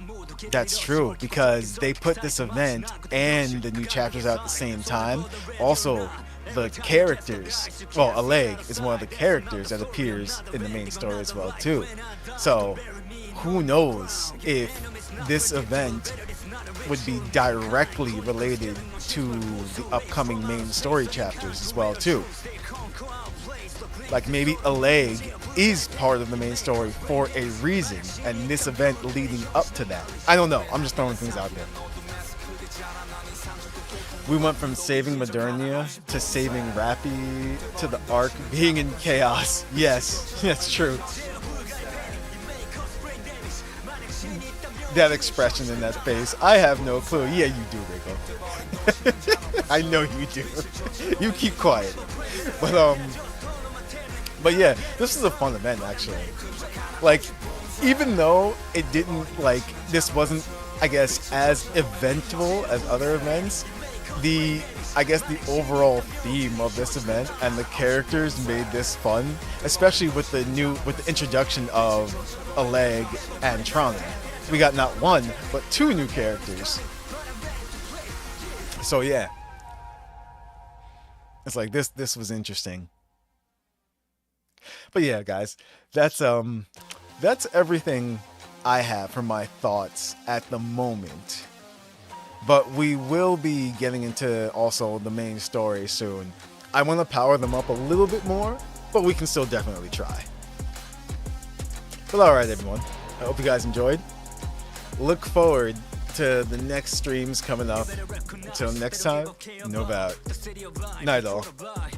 That's true, because they put this event and the new chapters out at the same time. Also, the characters, well, Aleg is one of the characters that appears in the main story as well too. So who knows if this event would be directly related to the upcoming main story chapters as well too. Like maybe Aleg is part of the main story for a reason, and this event leading up to that. I don't know, I'm just throwing things out there. We went from saving Modernia to saving Rappy to the arc being in chaos. Yes, that's true. That expression in that face, I have no clue. Yeah, you do, Rico. I know you do. You keep quiet. But yeah, this is a fun event actually. Like, even though it didn't, like, this wasn't, I guess, as eventful as other events, I guess the overall theme of this event and the characters made this fun, especially with the introduction of Aleg and Trana. We got not one, but two new characters. So yeah. It's like this was interesting. But yeah, guys, that's everything I have for my thoughts at the moment. But we will be getting into also the main story soon. I want to power them up a little bit more, but we can still definitely try. But alright everyone, I hope you guys enjoyed. Look forward to the next streams coming up. Until next time, Nova out. Night all. I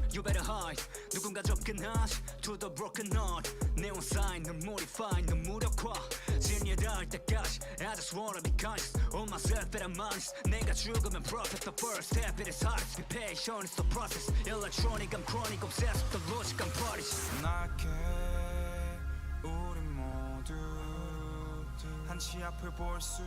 just wanna be conscious of myself that I'm honest. 내가 죽으면 profit. The first step, it is hardest. Be patient, it's the process. Electronic, I'm chronic, obsessed with the logic, I'm prodigy. Nikke, 우리 모두 한치 앞을 볼 수